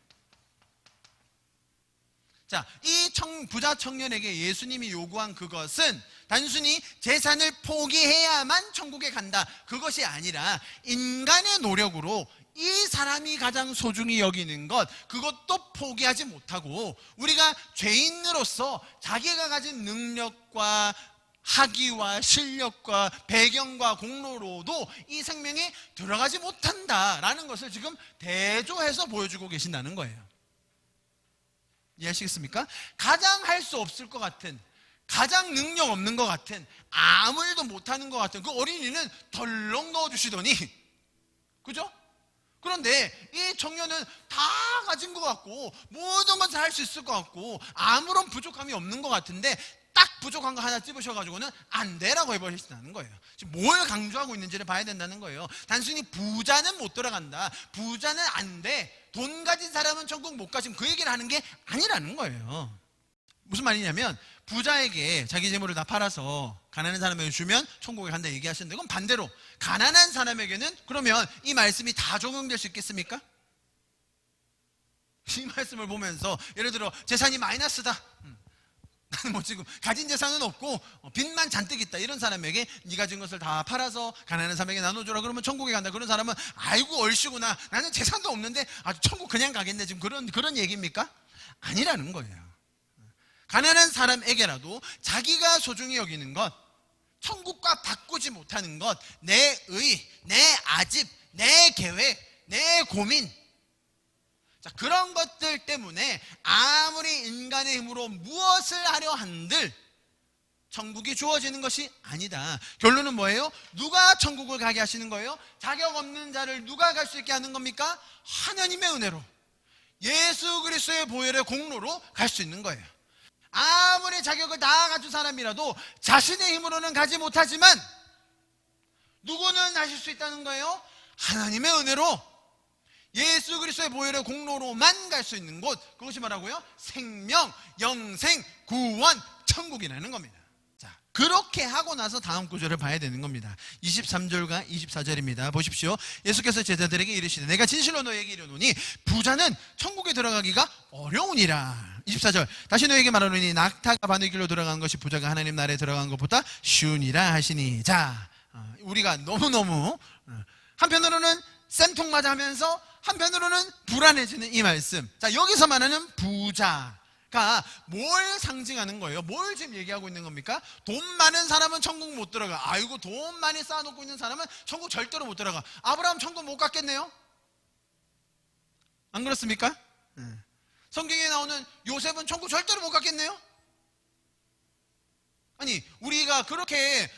자, 이 부자 청년에게 예수님이 요구한 그것은 단순히 재산을 포기해야만 천국에 간다, 그것이 아니라 인간의 노력으로 이 사람이 가장 소중히 여기는 것, 그것도 포기하지 못하고 우리가 죄인으로서 자기가 가진 능력과 학위와 실력과 배경과 공로로도 이 생명에 들어가지 못한다라는 것을 지금 대조해서 보여주고 계신다는 거예요. 이해하시겠습니까? 가장 할 수 없을 것 같은, 가장 능력 없는 것 같은, 아무 일도 못하는 것 같은 그 어린이는 덜렁 넣어주시더니, 그죠? 그런데 이 청년은 다 가진 것 같고 모든 것을 할 수 있을 것 같고 아무런 부족함이 없는 것 같은데 딱 부족한 거 하나 찝으셔가지고는 안 돼라고 해버리신다는 거예요. 지금 뭘 강조하고 있는지를 봐야 된다는 거예요. 단순히 부자는 못 들어간다, 부자는 안 돼, 돈 가진 사람은 천국 못 가, 지금 그 얘기를 하는 게 아니라는 거예요. 무슨 말이냐면 부자에게 자기 재물을 다 팔아서 가난한 사람에게 주면 천국에 간다 얘기하시는데, 그럼 반대로 가난한 사람에게는 그러면 이 말씀이 다 적용될 수 있겠습니까? 이 말씀을 보면서 예를 들어 재산이 마이너스다, 나는 뭐 지금 가진 재산은 없고 빚만 잔뜩 있다, 이런 사람에게 네가 가진 것을 다 팔아서 가난한 사람에게 나눠주라 그러면 천국에 간다, 그런 사람은 아이고 얼씨구나, 나는 재산도 없는데 아주 천국 그냥 가겠네, 지금 그런 얘기입니까? 아니라는 거예요. 가난한 사람에게라도 자기가 소중히 여기는 것, 천국과 바꾸지 못하는 것, 내 의, 내 아집, 내 계획, 내 고민, 자, 그런 것들 때문에 아무리 인간의 힘으로 무엇을 하려 한들 천국이 주어지는 것이 아니다. 결론은 뭐예요? 누가 천국을 가게 하시는 거예요? 자격 없는 자를 누가 갈 수 있게 하는 겁니까? 하나님의 은혜로, 예수 그리스도의 보혈의 공로로 갈 수 있는 거예요. 아무리 자격을 다 갖춘 사람이라도 자신의 힘으로는 가지 못하지만 누구는 하실 수 있다는 거예요? 하나님의 은혜로, 예수 그리스도의 보혈의 공로로만 갈 수 있는 곳, 그것이 뭐라고요? 생명, 영생, 구원, 천국이라는 겁니다. 자, 그렇게 하고 나서 다음 구절을 봐야 되는 겁니다. 23절과 24절입니다. 보십시오. 예수께서 제자들에게 이르시되 내가 진실로 너에게 이르노니 부자는 천국에 들어가기가 어려우니라. 24절 다시 너에게 말하노니 낙타가 바늘길로 들어가는 것이 부자가 하나님 나라에 들어가는 것보다 쉬우니라 하시니. 자, 우리가 너무너무 한편으로는 쌤통맞아 하면서 한편으로는 불안해지는 이 말씀. 자, 여기서 말하는 부자가 뭘 상징하는 거예요? 뭘 지금 얘기하고 있는 겁니까? 돈 많은 사람은 천국 못 들어가. 아이고, 돈 많이 쌓아놓고 있는 사람은 천국 절대로 못 들어가. 아브라함 천국 못 갔겠네요? 안 그렇습니까? 성경에 나오는 요셉은 천국 절대로 못 갔겠네요? 아니, 우리가 그렇게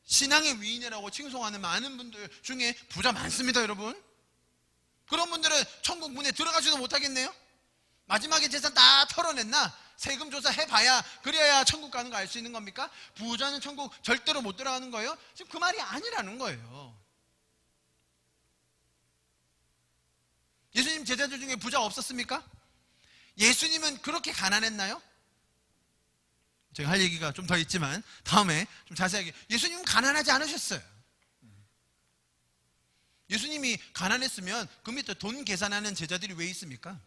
신앙의 위인이라고 칭송하는 많은 분들 중에 부자 많습니다, 여러분. 그런 분들은 천국 문에 들어가지도 못하겠네요? 마지막에 재산 다 털어냈나? 세금 조사해봐야 그래야 천국 가는 거 알 수 있는 겁니까? 부자는 천국 절대로 못 들어가는 거예요? 지금 그 말이 아니라는 거예요. 예수님 제자들 중에 부자 없었습니까? 예수님은 그렇게 가난했나요? 제가 할 얘기가 좀 더 있지만 다음에 좀 자세하게. 예수님은 가난하지 않으셨어요. 예수님이 가난했으면 그 밑에 돈 계산하는 제자들이 왜 있습니까?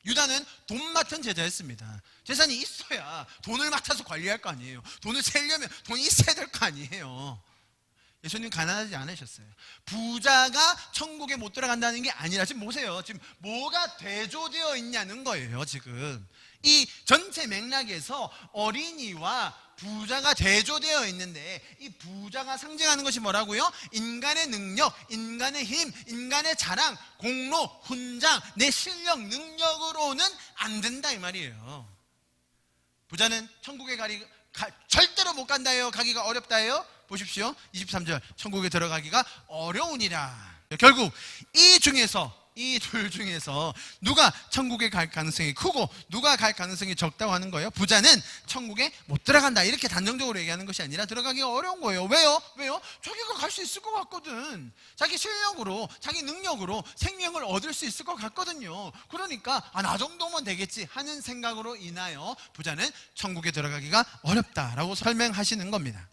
유다는 돈 맡은 제자였습니다. 재산이 있어야 돈을 맡아서 관리할 거 아니에요. 돈을 세려면 돈이 있어야 될 거 아니에요. 예수님 가난하지 않으셨어요. 부자가 천국에 못 들어간다는 게 아니라, 지금 보세요. 지금 뭐가 대조되어 있냐는 거예요. 지금 이 전체 맥락에서 어린이와 부자가 대조되어 있는데, 이 부자가 상징하는 것이 뭐라고요? 인간의 능력, 인간의 힘, 인간의 자랑, 공로, 훈장, 내 실력, 능력으로는 안 된다 이 말이에요. 부자는 천국에 절대로 못 간다예요? 가기가 어렵다예요? 보십시오. 23절, 천국에 들어가기가 어려우니라. 결국 이 둘 중에서 누가 천국에 갈 가능성이 크고 누가 갈 가능성이 적다고 하는 거예요? 부자는 천국에 못 들어간다, 이렇게 단정적으로 얘기하는 것이 아니라 들어가기가 어려운 거예요. 왜요? 자기가 갈 수 있을 것 같거든. 자기 실력으로, 자기 능력으로 생명을 얻을 수 있을 것 같거든요. 그러니까 나 정도면 되겠지 하는 생각으로 인하여 부자는 천국에 들어가기가 어렵다라고 설명하시는 겁니다.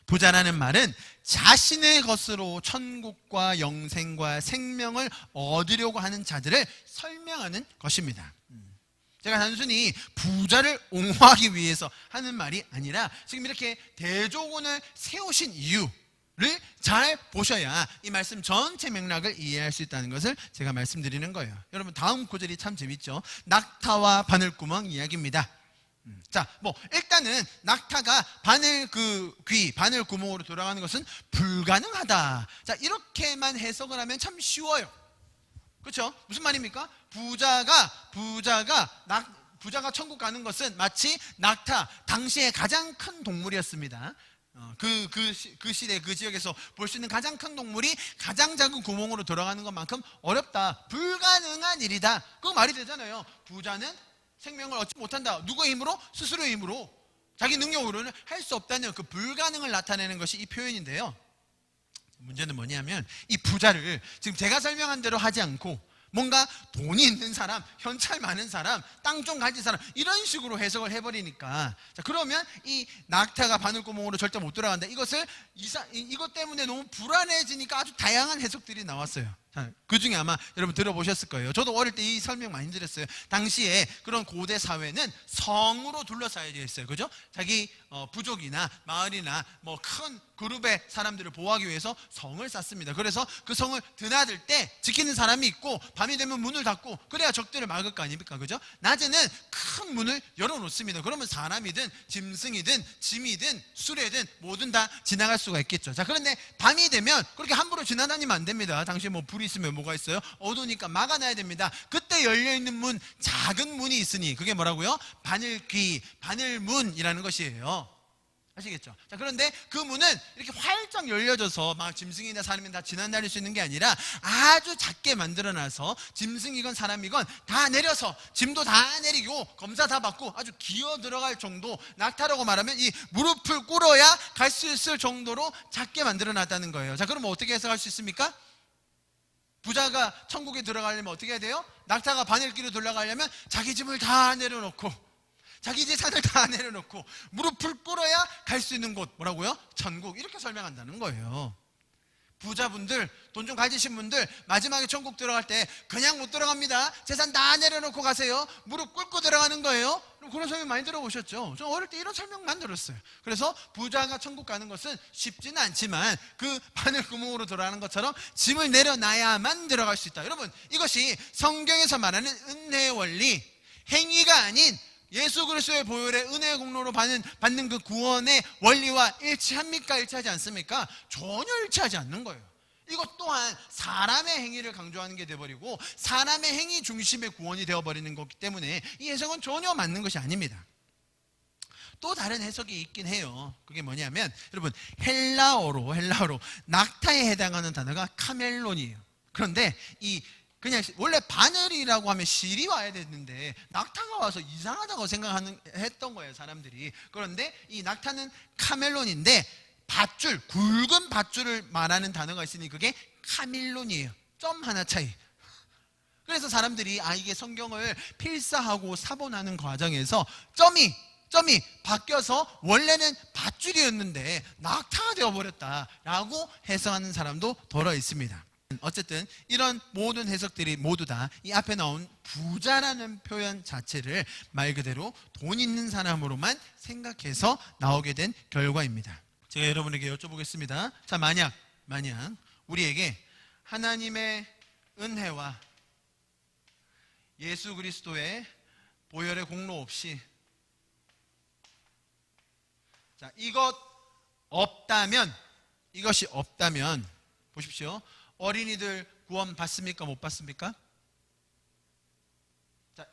부자라는 말은 자신의 것으로 천국과 영생과 생명을 얻으려고 하는 자들을 설명하는 것입니다. 제가 단순히 부자를 옹호하기 위해서 하는 말이 아니라 지금 이렇게 대조군을 세우신 이유를 잘 보셔야 이 말씀 전체 맥락을 이해할 수 있다는 것을 제가 말씀드리는 거예요. 여러분, 다음 구절이 참 재밌죠. 낙타와 바늘구멍 이야기입니다. 자, 일단은 낙타가 바늘 구멍으로 돌아가는 것은 불가능하다. 자, 이렇게만 해석을 하면 참 쉬워요. 그렇죠? 무슨 말입니까? 부자가 천국 가는 것은 마치 낙타, 당시에 가장 큰 동물이었습니다. 그 시대, 그 지역에서 볼 수 있는 가장 큰 동물이 가장 작은 구멍으로 들어가는 것만큼 어렵다, 불가능한 일이다. 그거 말이 되잖아요. 부자는 생명을 얻지 못한다. 누구의 힘으로? 스스로의 힘으로, 자기 능력으로는 할 수 없다는 그 불가능을 나타내는 것이 이 표현인데요. 문제는 뭐냐면 이 부자를 지금 제가 설명한 대로 하지 않고 뭔가 돈이 있는 사람, 현찰 많은 사람, 땅 좀 가진 사람, 이런 식으로 해석을 해버리니까, 자, 그러면 이 낙타가 바늘구멍으로 절대 못 들어간다, 이것 때문에 너무 불안해지니까 아주 다양한 해석들이 나왔어요. 그 중에 아마 여러분 들어보셨을 거예요. 저도 어릴 때 이 설명 많이 드렸어요. 당시에 그런 고대 사회는 성으로 둘러싸여 있어요. 그죠? 자기 부족이나 마을이나 큰 그룹의 사람들을 보호하기 위해서 성을 쌓습니다. 그래서 그 성을 드나들 때 지키는 사람이 있고, 밤이 되면 문을 닫고, 그래야 적들을 막을 거 아닙니까? 그죠? 낮에는 큰 문을 열어놓습니다. 그러면 사람이든 짐승이든 짐이든 수레든 뭐든 다 지나갈 수가 있겠죠. 자, 그런데 밤이 되면 그렇게 함부로 지나다니면 안 됩니다. 당시에 불이 있으면 뭐가 있어요? 어두우니까 막아놔야 됩니다. 그때 열려있는 문, 작은 문이 있으니 그게 뭐라고요? 바늘문이라는 것이에요. 아시겠죠? 자, 그런데 그 문은 이렇게 활짝 열려져서 막 짐승이나 사람이 다 지나다닐 수 있는 게 아니라 아주 작게 만들어놔서 짐승이건 사람이건 다 내려서 짐도 다 내리고 검사 다 받고 아주 기어 들어갈 정도, 낙타라고 말하면 이 무릎을 꿇어야 갈 수 있을 정도로 작게 만들어놨다는 거예요. 자, 그럼 어떻게 해석할 수 있습니까? 부자가 천국에 들어가려면 어떻게 해야 돼요? 낙타가 바늘길로 들어가려면 자기 짐을 다 내려놓고, 자기 재산을 다 내려놓고 무릎을 꿇어야 갈 수 있는 곳, 뭐라고요? 천국, 이렇게 설명한다는 거예요. 부자분들, 돈 좀 가지신 분들, 마지막에 천국 들어갈 때 그냥 못 들어갑니다. 재산 다 내려놓고 가세요. 무릎 꿇고 들어가는 거예요. 그런 설명 많이 들어보셨죠? 저 어릴 때 이런 설명만 들었어요. 그래서 부자가 천국 가는 것은 쉽지는 않지만 그 바늘구멍으로 들어가는 것처럼 짐을 내려놔야만 들어갈 수 있다. 여러분, 이것이 성경에서 말하는 은혜의 원리, 행위가 아닌 예수 그리스도의 보혈의 은혜의 공로로 받는 그 구원의 원리와 일치합니까? 일치하지 않습니까? 전혀 일치하지 않는 거예요. 이것 또한 사람의 행위를 강조하는 게 돼버리고 사람의 행위 중심의 구원이 되어버리는 거기 때문에 이 해석은 전혀 맞는 것이 아닙니다. 또 다른 해석이 있긴 해요. 그게 뭐냐면, 여러분, 헬라어로 낙타에 해당하는 단어가 카멜론이에요. 그런데 이 그냥 원래 바늘이라고 하면 실이 와야 되는데 낙타가 와서 이상하다고 생각했던 거예요, 사람들이. 그런데 이 낙타는 카멜론인데 밧줄, 굵은 밧줄을 말하는 단어가 있으니 그게 카밀론이에요. 점 하나 차이. 그래서 사람들이 이게 성경을 필사하고 사본하는 과정에서 점이 바뀌어서 원래는 밧줄이었는데 낙타가 되어버렸다라고 해석하는 사람도 더러 있습니다. 어쨌든 이런 모든 해석들이 모두 다 이 앞에 나온 부자라는 표현 자체를 말 그대로 돈 있는 사람으로만 생각해서 나오게 된 결과입니다. 제가 여러분에게 여쭤보겠습니다. 자, 만약 우리에게 하나님의 은혜와 예수 그리스도의 보혈의 공로 없이 자, 이것이 없다면 보십시오. 어린이들 구원 받습니까? 못 받습니까? 자,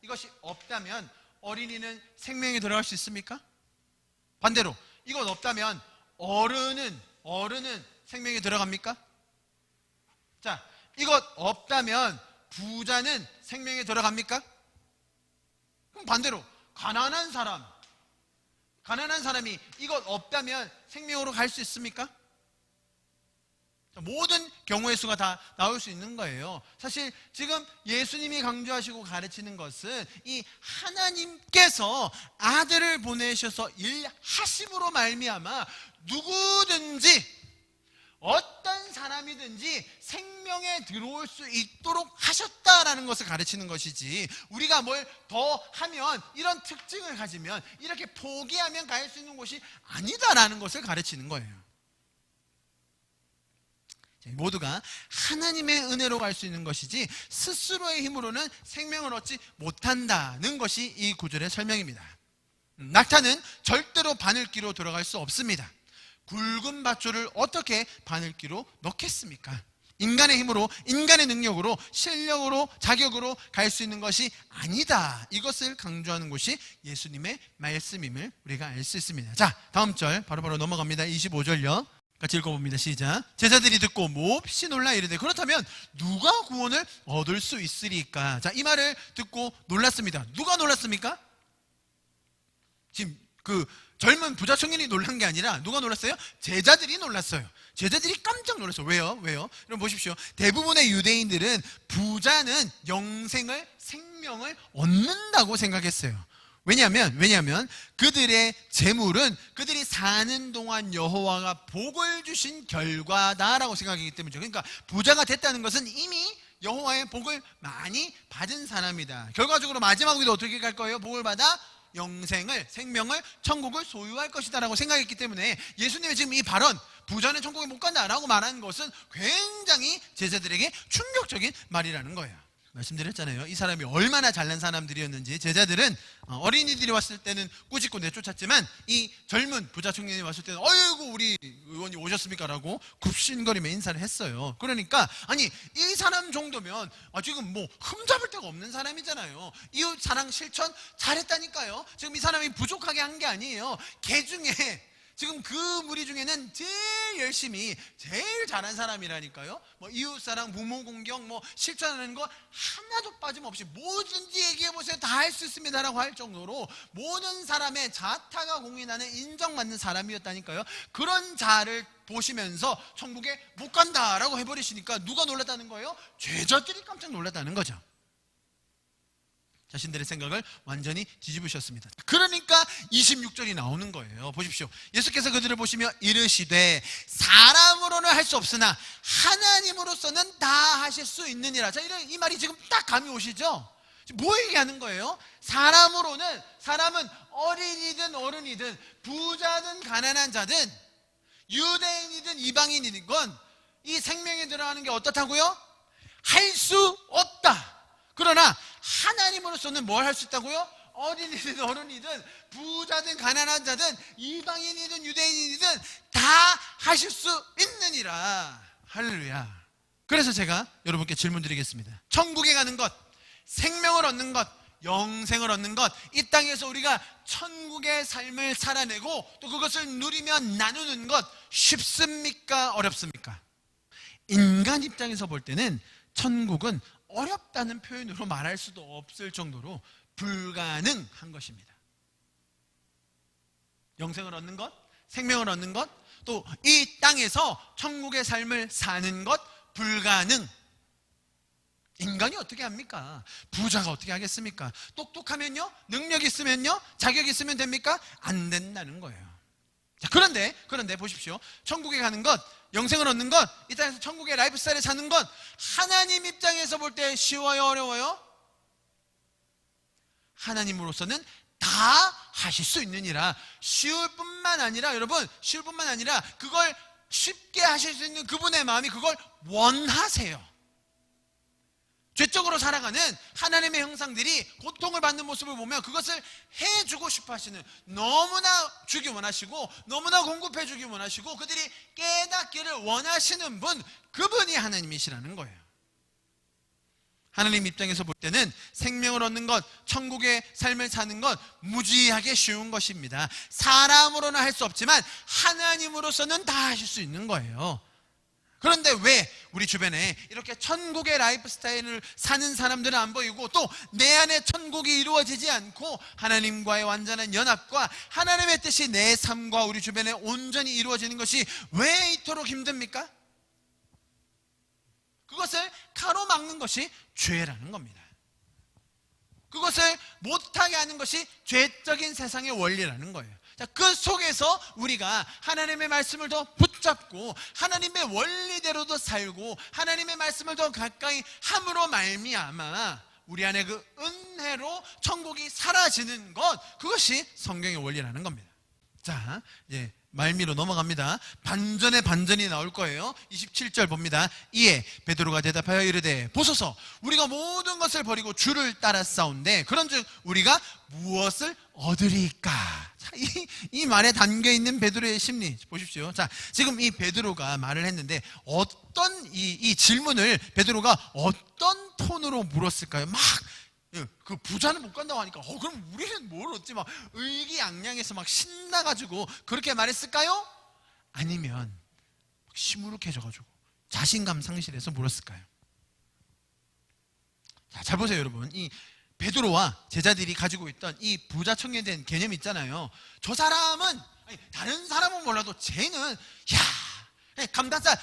이것이 없다면 어린이는 생명에 들어갈 수 있습니까? 반대로 이것 없다면 어른은 생명에 들어갑니까? 자, 이것 없다면 부자는 생명에 들어갑니까? 그럼 반대로 가난한 사람이 이것 없다면 생명으로 갈 수 있습니까? 모든 경우의 수가 다 나올 수 있는 거예요. 사실 지금 예수님이 강조하시고 가르치는 것은 이 하나님께서 아들을 보내셔서 일하심으로 말미암아 누구든지 어떤 사람이든지 생명에 들어올 수 있도록 하셨다라는 것을 가르치는 것이지, 우리가 뭘 더 하면 이런 특징을 가지면 이렇게 포기하면 갈 수 있는 곳이 아니다라는 것을 가르치는 거예요. 모두가 하나님의 은혜로 갈 수 있는 것이지 스스로의 힘으로는 생명을 얻지 못한다는 것이 이 구절의 설명입니다. 낙타는 절대로 바늘기로 들어갈 수 없습니다. 굵은 밧줄을 어떻게 바늘기로 넣겠습니까? 인간의 힘으로, 인간의 능력으로, 실력으로, 자격으로 갈 수 있는 것이 아니다. 이것을 강조하는 것이 예수님의 말씀임을 우리가 알 수 있습니다. 자, 다음 절 바로바로 넘어갑니다. 25절요. 같이 읽어봅니다. 시작. 제자들이 듣고 몹시 놀라 이르되 그렇다면 누가 구원을 얻을 수 있으리까? 자, 이 말을 듣고 놀랐습니다. 누가 놀랐습니까? 지금 그 젊은 부자 청년이 놀란 게 아니라 누가 놀랐어요? 제자들이 놀랐어요. 제자들이 깜짝 놀랐어요. 왜요? 여러분 보십시오. 대부분의 유대인들은 부자는 생명을 얻는다고 생각했어요. 왜냐하면 그들의 재물은 그들이 사는 동안 여호와가 복을 주신 결과다라고 생각하기 때문이죠. 그러니까 부자가 됐다는 것은 이미 여호와의 복을 많이 받은 사람이다. 결과적으로 마지막에도 어떻게 갈 거예요? 복을 받아 생명을, 천국을 소유할 것이다 라고 생각했기 때문에 예수님의 지금 이 발언, 부자는 천국에 못 간다라고 말하는 것은 굉장히 제자들에게 충격적인 말이라는 거예요. 말씀드렸잖아요. 이 사람이 얼마나 잘난 사람들이었는지. 제자들은 어린이들이 왔을 때는 꾸짖고 내쫓았지만 이 젊은 부자 청년이 왔을 때는 어이구 우리 의원이 오셨습니까? 라고 굽신거리며 인사를 했어요. 그러니까 아니 이 사람 정도면 지금 뭐 흠잡을 데가 없는 사람이잖아요. 이웃 사랑 실천 잘했다니까요. 지금 이 사람이 부족하게 한 게 아니에요. 개 중에 지금 그 무리 중에는 제일 열심히 제일 잘한 사람이라니까요. 뭐 이웃사랑, 부모 공경, 뭐 실천하는 거 하나도 빠짐없이 뭐든지 얘기해보세요. 다 할 수 있습니다라고 할 정도로 모든 사람의 자타가 공인하는 인정받는 사람이었다니까요. 그런 자를 보시면서 천국에 못 간다라고 해버리시니까 누가 놀랐다는 거예요? 제자들이 깜짝 놀랐다는 거죠. 자신들의 생각을 완전히 뒤집으셨습니다. 그러니까 26절이 나오는 거예요. 보십시오. 예수께서 그들을 보시며 이르시되 사람으로는 할 수 없으나 하나님으로서는 다 하실 수 있느니라. 자, 이 말이 지금 딱 감이 오시죠? 뭐 얘기하는 거예요? 사람은 어린이든 어른이든 부자든 가난한 자든 유대인이든 이방인이든 이 생명에 들어가는 게 어떻다고요? 할 수 없다. 그러나 하나님으로서는 뭘 할 수 있다고요? 어린이든 어른이든 부자든 가난한 자든 이방인이든 유대인이든 다 하실 수 있느니라. 할렐루야. 그래서 제가 여러분께 질문 드리겠습니다. 천국에 가는 것, 생명을 얻는 것, 영생을 얻는 것, 이 땅에서 우리가 천국의 삶을 살아내고 또 그것을 누리며 나누는 것 쉽습니까? 어렵습니까? 인간 입장에서 볼 때는 천국은 어렵다는 표현으로 말할 수도 없을 정도로 불가능한 것입니다. 영생을 얻는 것, 생명을 얻는 것, 또 이 땅에서 천국의 삶을 사는 것 불가능. 인간이 어떻게 합니까? 부자가 어떻게 하겠습니까? 똑똑하면요? 능력 있으면요? 자격 있으면 됩니까? 안 된다는 거예요. 자, 그런데 보십시오. 천국에 가는 것, 영생을 얻는 것, 이 땅에서 천국의 라이프 스타일을 사는 것, 하나님 입장에서 볼 때 쉬워요, 어려워요? 하나님으로서는 다 하실 수 있느니라. 쉬울 뿐만 아니라, 여러분, 쉬울 뿐만 아니라 그걸 쉽게 하실 수 있는 그분의 마음이 그걸 원하세요. 죄적으로 살아가는 하나님의 형상들이 고통을 받는 모습을 보면 그것을 해주고 싶어 하시는, 너무나 주기 원하시고 너무나 공급해 주기 원하시고 그들이 깨닫기를 원하시는 분, 그분이 하나님이시라는 거예요. 하나님 입장에서 볼 때는 생명을 얻는 것, 천국의 삶을 사는 것 무지하게 쉬운 것입니다. 사람으로는 할 수 없지만 하나님으로서는 다 하실 수 있는 거예요. 그런데 왜 우리 주변에 이렇게 천국의 라이프 스타일을 사는 사람들은 안 보이고, 또 내 안에 천국이 이루어지지 않고 하나님과의 완전한 연합과 하나님의 뜻이 내 삶과 우리 주변에 온전히 이루어지는 것이 왜 이토록 힘듭니까? 그것을 가로막는 것이 죄라는 겁니다. 그것을 못하게 하는 것이 죄적인 세상의 원리라는 거예요. 자, 그 속에서 우리가 하나님의 말씀을 더 붙잡고 하나님의 원리대로도 살고 하나님의 말씀을 더 가까이 함으로 말미암아 우리 안에 그 은혜로 천국이 사라지는 것, 그것이 성경의 원리라는 겁니다. 자, 이제 말미로 넘어갑니다. 반전의 반전이 나올 거예요. 27절 봅니다. 이에 베드로가 대답하여 이르되 보소서, 우리가 모든 것을 버리고 주를 따라 싸운데 그런즉 우리가 무엇을 얻으리까? 자, 이 말에 담겨있는 베드로의 심리 보십시오. 자, 지금 이 베드로가 말을 했는데 어떤 이 질문을 베드로가 어떤 톤으로 물었을까요? 막 그 부자는 못 간다고 하니까 그럼 우리는 뭘 얻지? 막 의기양양해서 막 신나가지고 그렇게 말했을까요? 아니면 시무룩해져가지고 자신감 상실해서 물었을까요? 자, 잘 보세요, 여러분. 이 베드로와 제자들이 가지고 있던 이 부자 청년에 대한 개념이 있잖아요. 저 사람은, 다른 사람은 몰라도 쟤는 감탄사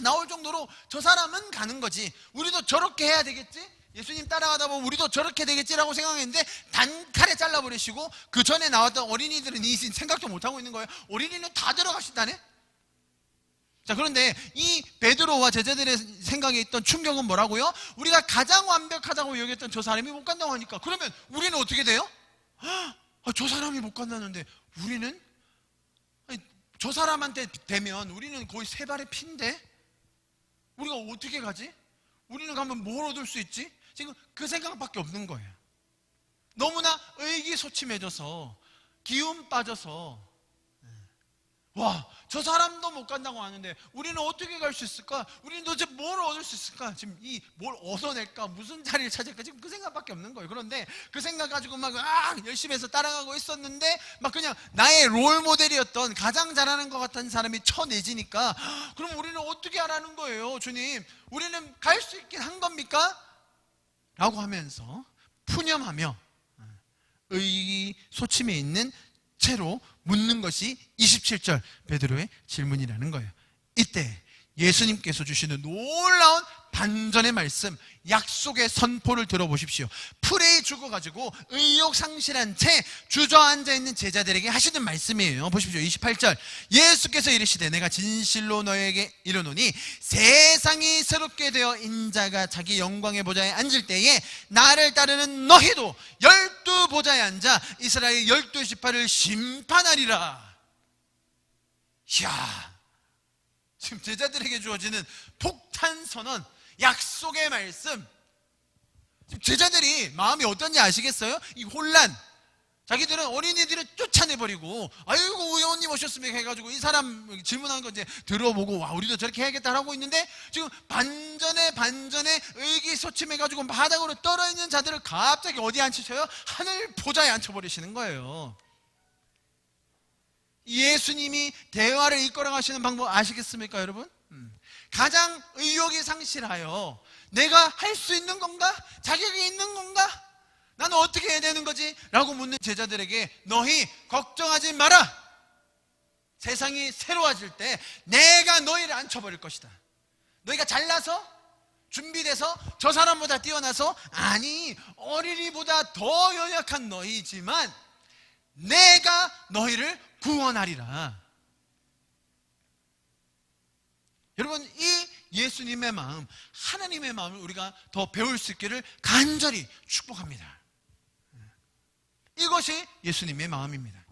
나올 정도로 저 사람은 가는 거지, 우리도 저렇게 해야 되겠지, 예수님 따라가다 보면 우리도 저렇게 되겠지라고 생각했는데 단칼에 잘라버리시고 그 전에 나왔던 어린이들은 이 생각도 못하고 있는 거예요. 어린이는 다 들어가신다네. 자, 그런데 이 베드로와 제자들의 생각에 있던 충격은 뭐라고요? 우리가 가장 완벽하다고 여겼던 저 사람이 못 간다고 하니까 그러면 우리는 어떻게 돼요? 저 사람이 못 간다는데 우리는? 저 사람한테 되면 우리는 거의 세 발의 피인데 우리가 어떻게 가지? 우리는 가면 뭘 얻을 수 있지? 지금 그 생각밖에 없는 거예요. 너무나 의기소침해져서 기운 빠져서 저 사람도 못 간다고 하는데 우리는 어떻게 갈 수 있을까? 우리는 도대체 뭘 얻을 수 있을까? 지금 뭘 얻어낼까? 무슨 자리를 찾을까? 지금 그 생각밖에 없는 거예요. 그런데 그 생각 가지고 막 열심히 해서 따라가고 있었는데 막 그냥 나의 롤 모델이었던 가장 잘하는 것 같은 사람이 쳐내지니까 그럼 우리는 어떻게 하라는 거예요? 주님, 우리는 갈 수 있긴 한 겁니까? 라고 하면서 푸념하며 의기소침해 있는 채로 묻는 것이 27절 베드로의 질문이라는 거예요. 이때 예수님께서 주시는 놀라운 반전의 말씀, 약속의 선포를 들어보십시오. 풀에 죽어가지고 의욕상실한 채 주저앉아 있는 제자들에게 하시는 말씀이에요. 보십시오. 28절 예수께서 이르시되 내가 진실로 너에게 이르노니 세상이 새롭게 되어 인자가 자기 영광의 보좌에 앉을 때에 나를 따르는 너희도 12보좌에 앉아 이스라엘 12지파를 심판하리라. 이야, 지금 제자들에게 주어지는 폭탄 선언, 약속의 말씀. 지금 제자들이 마음이 어떤지 아시겠어요? 이 혼란. 자기들은 어린이들을 쫓아내버리고 아이고 의원님 오셨으면 해가지고 이 사람 질문하는 거 이제 들어보고 우리도 저렇게 해야겠다 하고 있는데 지금 반전에 의기소침해가지고 바닥으로 떨어있는 자들을 갑자기 어디에 앉히셔요? 하늘 보좌에 앉혀버리시는 거예요. 예수님이 대화를 이끌어 가시는 방법 아시겠습니까, 여러분? 가장 의욕이 상실하여 내가 할 수 있는 건가? 자격이 있는 건가? 나는 어떻게 해야 되는 거지? 라고 묻는 제자들에게 너희 걱정하지 마라. 세상이 새로워질 때 내가 너희를 앉혀버릴 것이다. 너희가 잘나서 준비돼서 저 사람보다 뛰어나서, 아니, 어린이보다 더 연약한 너희지만 내가 너희를 구원하리라. 여러분, 이 예수님의 마음, 하나님의 마음을 우리가 더 배울 수 있기를 간절히 축복합니다. 이것이 예수님의 마음입니다.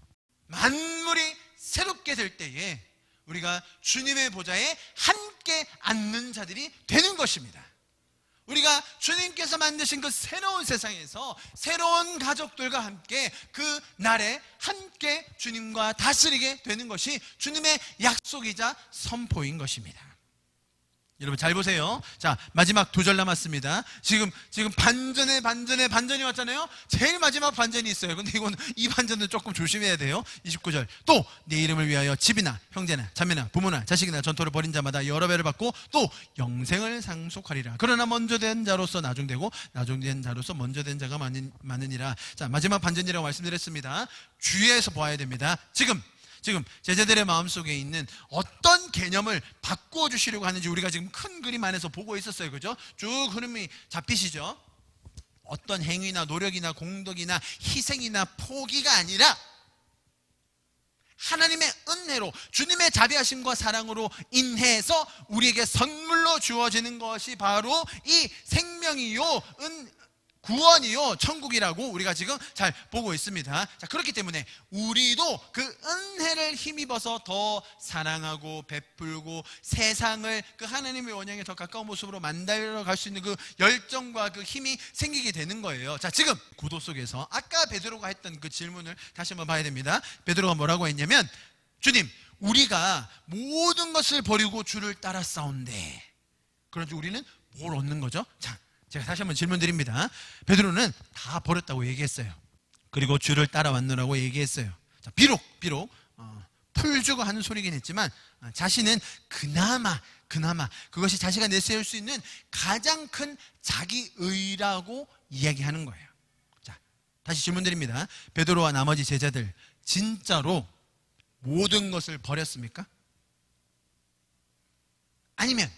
만물이 새롭게 될 때에 우리가 주님의 보좌에 함께 앉는 자들이 되는 것입니다. 우리가 주님께서 만드신 그 새로운 세상에서 새로운 가족들과 함께 그 날에 함께 주님과 다스리게 되는 것이 주님의 약속이자 선포인 것입니다. 여러분 잘 보세요. 자, 마지막 2절 남았습니다. 지금 반전이 왔잖아요. 제일 마지막 반전이 있어요. 근데 이 반전은 조금 조심해야 돼요. 29절. 또 내 이름을 위하여 집이나 형제나 자매나 부모나 자식이나 전토를 벌인 자마다 여러 배를 받고 또 영생을 상속하리라. 그러나 먼저 된 자로서 나중되고 나중된 자로서 먼저 된 자가 많으니라. 자, 마지막 반전이라고 말씀드렸습니다. 주의해서 보아야 됩니다. 지금 제자들의 마음속에 있는 어떤 개념을 바꾸어 주시려고 하는지 우리가 지금 큰 그림 안에서 보고 있었어요. 그죠? 쭉 흐름이 잡히시죠? 어떤 행위나 노력이나 공덕이나 희생이나 포기가 아니라 하나님의 은혜로 주님의 자비하심과 사랑으로 인해서 우리에게 선물로 주어지는 것이 바로 이 생명이요 구원이요 천국이라고 우리가 지금 잘 보고 있습니다. 자, 그렇기 때문에 우리도 그 은혜를 힘입어서 더 사랑하고 베풀고 세상을 그 하나님의 원형에 더 가까운 모습으로 만들어 갈 수 있는 그 열정과 그 힘이 생기게 되는 거예요. 자, 지금 구도 속에서 아까 베드로가 했던 그 질문을 다시 한번 봐야 됩니다. 베드로가 뭐라고 했냐면, 주님, 우리가 모든 것을 버리고 주를 따라 싸운데 그런지 우리는 뭘 얻는 거죠? 자, 제가 다시 한번 질문 드립니다. 베드로는 다 버렸다고 얘기했어요. 그리고 주를 따라왔느라고 얘기했어요. 자, 비록 풀 주고 하는 소리긴 했지만 자신은 그나마 그것이 자기가 내세울 수 있는 가장 큰 자기의라고 이야기하는 거예요. 자, 다시 질문 드립니다. 베드로와 나머지 제자들 진짜로 모든 것을 버렸습니까? 아니면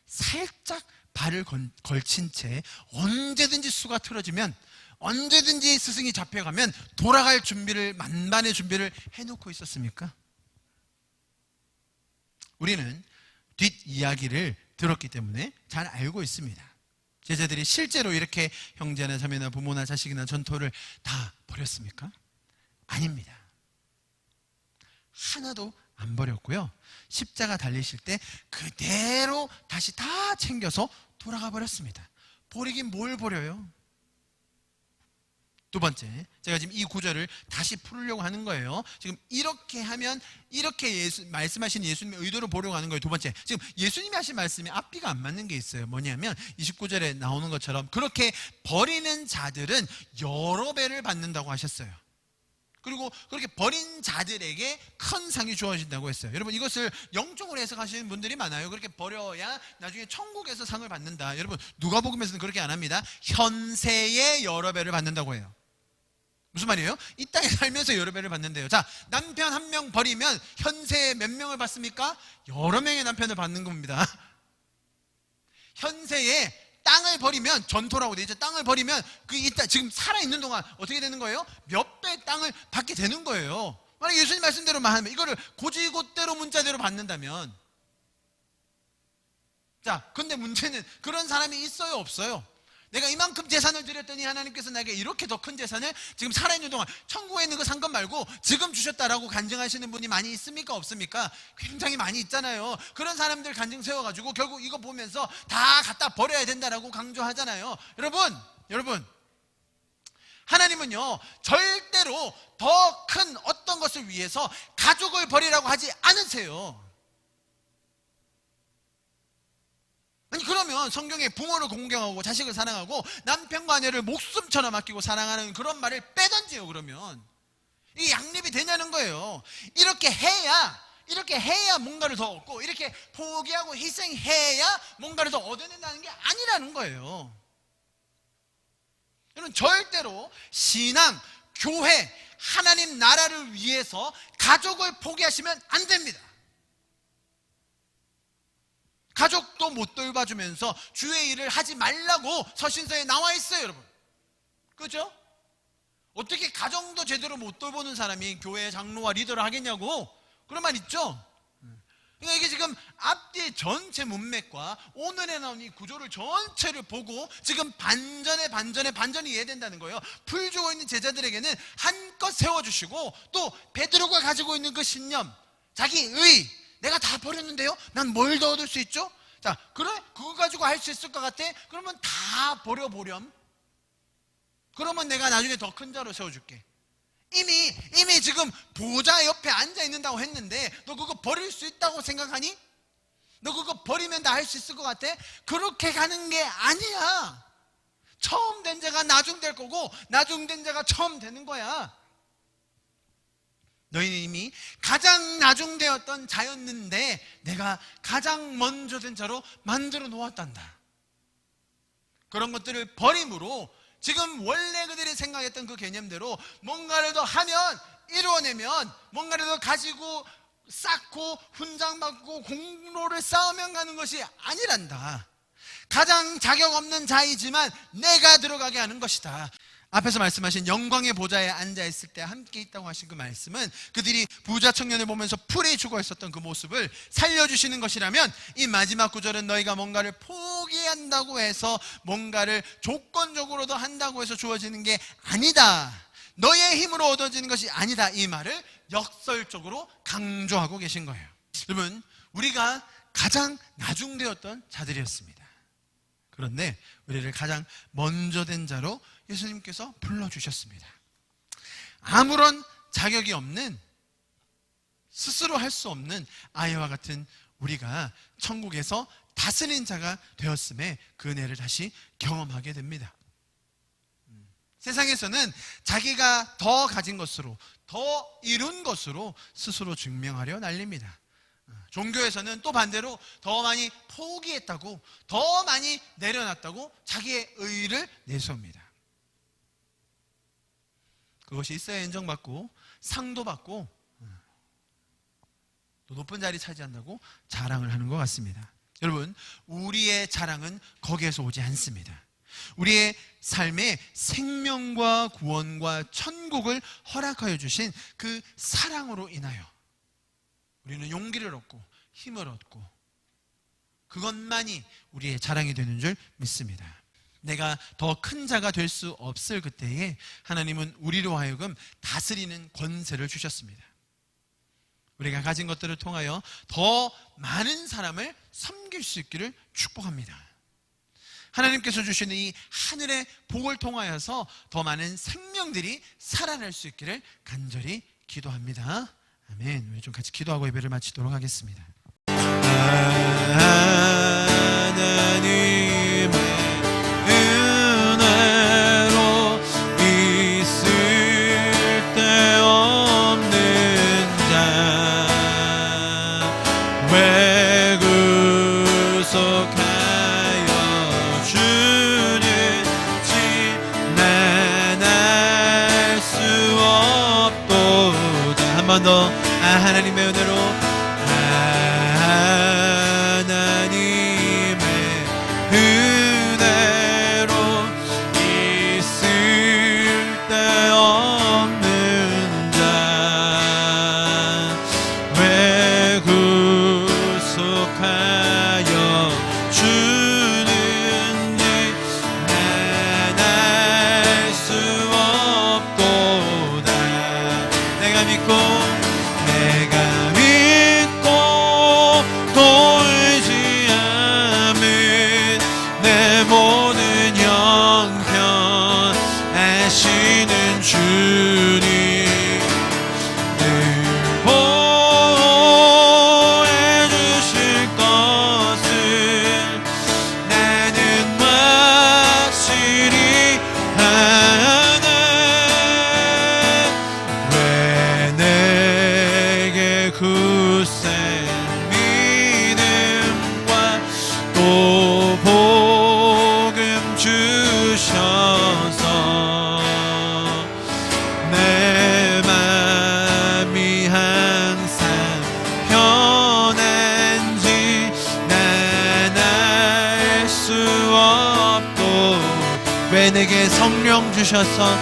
살짝 발을 걸친 채 언제든지 수가 틀어지면, 언제든지 스승이 잡혀가면 돌아갈 준비를, 만반의 준비를 해놓고 있었습니까? 우리는 뒷이야기를 들었기 때문에 잘 알고 있습니다. 제자들이 실제로 이렇게 형제나 자매나 부모나 자식이나 전토를 다 버렸습니까? 아닙니다. 하나도 안 버렸고요. 십자가 달리실 때 그대로 다시 다 챙겨서 돌아가 버렸습니다. 버리긴 뭘 버려요? 두 번째, 제가 지금 이 구절을 다시 풀려고 하는 거예요. 지금 이렇게 하면 이렇게 말씀하신 예수님의 의도를 보려고 하는 거예요. 두 번째, 지금 예수님이 하신 말씀이 앞뒤가 안 맞는 게 있어요. 뭐냐면 29절에 나오는 것처럼 그렇게 버리는 자들은 여러 배를 받는다고 하셨어요. 그리고 그렇게 버린 자들에게 큰 상이 주어진다고 했어요. 여러분, 이것을 영적으로 해석하시는 분들이 많아요. 그렇게 버려야 나중에 천국에서 상을 받는다. 여러분, 누가복음에서는 그렇게 안 합니다. 현세에 여러 배를 받는다고 해요. 무슨 말이에요? 이 땅에 살면서 여러 배를 받는데요. 자, 남편 한 명 버리면 현세에 몇 명을 받습니까? 여러 명의 남편을 받는 겁니다. 현세에 땅을 버리면, 전토라고 돼 있죠. 땅을 버리면 지금 살아있는 동안 어떻게 되는 거예요? 몇 배 땅을 받게 되는 거예요. 만약 예수님 말씀대로만 하면, 이거를 고지고대로 문자대로 받는다면, 자, 근데 문제는 그런 사람이 있어요, 없어요? 내가 이만큼 재산을 드렸더니 하나님께서 나에게 이렇게 더 큰 재산을 지금 살아있는 동안 천국에 있는 그 상관 말고 지금 주셨다라고 간증하시는 분이 많이 있습니까, 없습니까? 굉장히 많이 있잖아요. 그런 사람들 간증 세워가지고 결국 이거 보면서 다 갖다 버려야 된다라고 강조하잖아요. 여러분, 하나님은요 절대로 더 큰 어떤 것을 위해서 가족을 버리라고 하지 않으세요. 아니, 그러면 성경에 부모를 공경하고 자식을 사랑하고 남편과 아내를 목숨처럼 아끼고 사랑하는 그런 말을 빼던지요. 그러면 이게 양립이 되냐는 거예요. 이렇게 해야 이렇게 해야 뭔가를 더 얻고 이렇게 포기하고 희생해야 뭔가를 더 얻어낸다는 게 아니라는 거예요. 여러분, 절대로 신앙, 교회, 하나님 나라를 위해서 가족을 포기하시면 안 됩니다. 가족도 못 돌봐주면서 주의 일을 하지 말라고 서신서에 나와 있어요, 여러분. 그죠? 어떻게 가정도 제대로 못 돌보는 사람이 교회 장로와 리더를 하겠냐고 그런 말 있죠? 그러니까 이게 지금 앞뒤 전체 문맥과 오늘에 나온 이 구조를 전체를 보고 지금 반전이 이해된다는 거예요. 풀 주고 있는 제자들에게는 한껏 세워주시고 또 베드로가 가지고 있는 그 신념, 자기 의, 내가 다 버렸는데요? 난 뭘 더 얻을 수 있죠? 자, 그래? 그거 가지고 할 수 있을 것 같아? 그러면 다 버려보렴. 그러면 내가 나중에 더 큰 자로 세워줄게. 이미 지금 보좌 옆에 앉아 있는다고 했는데 너 그거 버릴 수 있다고 생각하니? 너 그거 버리면 다 할 수 있을 것 같아? 그렇게 가는 게 아니야. 처음 된 자가 나중 될 거고 나중 된 자가 처음 되는 거야. 너희는 이미 가장 나중되었던 자였는데 내가 가장 먼저 된 자로 만들어 놓았단다. 그런 것들을 버림으로 지금 원래 그들이 생각했던 그 개념대로 뭔가를 더 하면, 이루어내면, 뭔가를 더 가지고 쌓고 훈장받고 공로를 쌓으면 가는 것이 아니란다. 가장 자격 없는 자이지만 내가 들어가게 하는 것이다. 앞에서 말씀하신 영광의 보좌에 앉아있을 때 함께 있다고 하신 그 말씀은 그들이 부자 청년을 보면서 풀이 죽어 있었던 그 모습을 살려주시는 것이라면, 이 마지막 구절은 너희가 뭔가를 포기한다고 해서 뭔가를 조건적으로 더 한다고 해서 주어지는 게 아니다, 너의 힘으로 얻어지는 것이 아니다, 이 말을 역설적으로 강조하고 계신 거예요. 여러분, 우리가 가장 나중되었던 자들이었습니다. 그런데 우리를 가장 먼저 된 자로 예수님께서 불러주셨습니다. 아무런 자격이 없는, 스스로 할 수 없는 아이와 같은 우리가 천국에서 다스린 자가 되었음에 그 은혜를 다시 경험하게 됩니다. 세상에서는 자기가 더 가진 것으로, 더 이룬 것으로 스스로 증명하려 날립니다. 종교에서는 또 반대로 더 많이 포기했다고, 더 많이 내려놨다고 자기의 의의를 내세웁니다. 그것이 있어야 인정받고 상도 받고 또 높은 자리 차지한다고 자랑을 하는 것 같습니다. 여러분, 우리의 자랑은 거기에서 오지 않습니다. 우리의 삶에 생명과 구원과 천국을 허락하여 주신 그 사랑으로 인하여 우리는 용기를 얻고 힘을 얻고, 그것만이 우리의 자랑이 되는 줄 믿습니다. 내가 더 큰 자가 될 수 없을 그때에 하나님은 우리로 하여금 다스리는 권세를 주셨습니다. 우리가 가진 것들을 통하여 더 많은 사람을 섬길 수 있기를 축복합니다. 하나님께서 주시는 이 하늘의 복을 통하여서 더 많은 생명들이 살아날 수 있기를 간절히 기도합니다. 아멘. 우리 좀 같이 기도하고 예배를 마치도록 하겠습니다. 하나님의 은혜로 있을 데 없는 자 왜 구속하여 주는지 난 알 수 없도다. 한 번 더. 하나님의 은혜로, 하나님의 은혜로 있을 데 없는 자 왜 구속하여 주는지 난 알 수 없도다. 내가 믿고 돌지 않은 내 모든 형편 아시는 주님, 늘 보호해 주실 것을 나는 확실히 아네. 왜 내 내게 성령 주셔서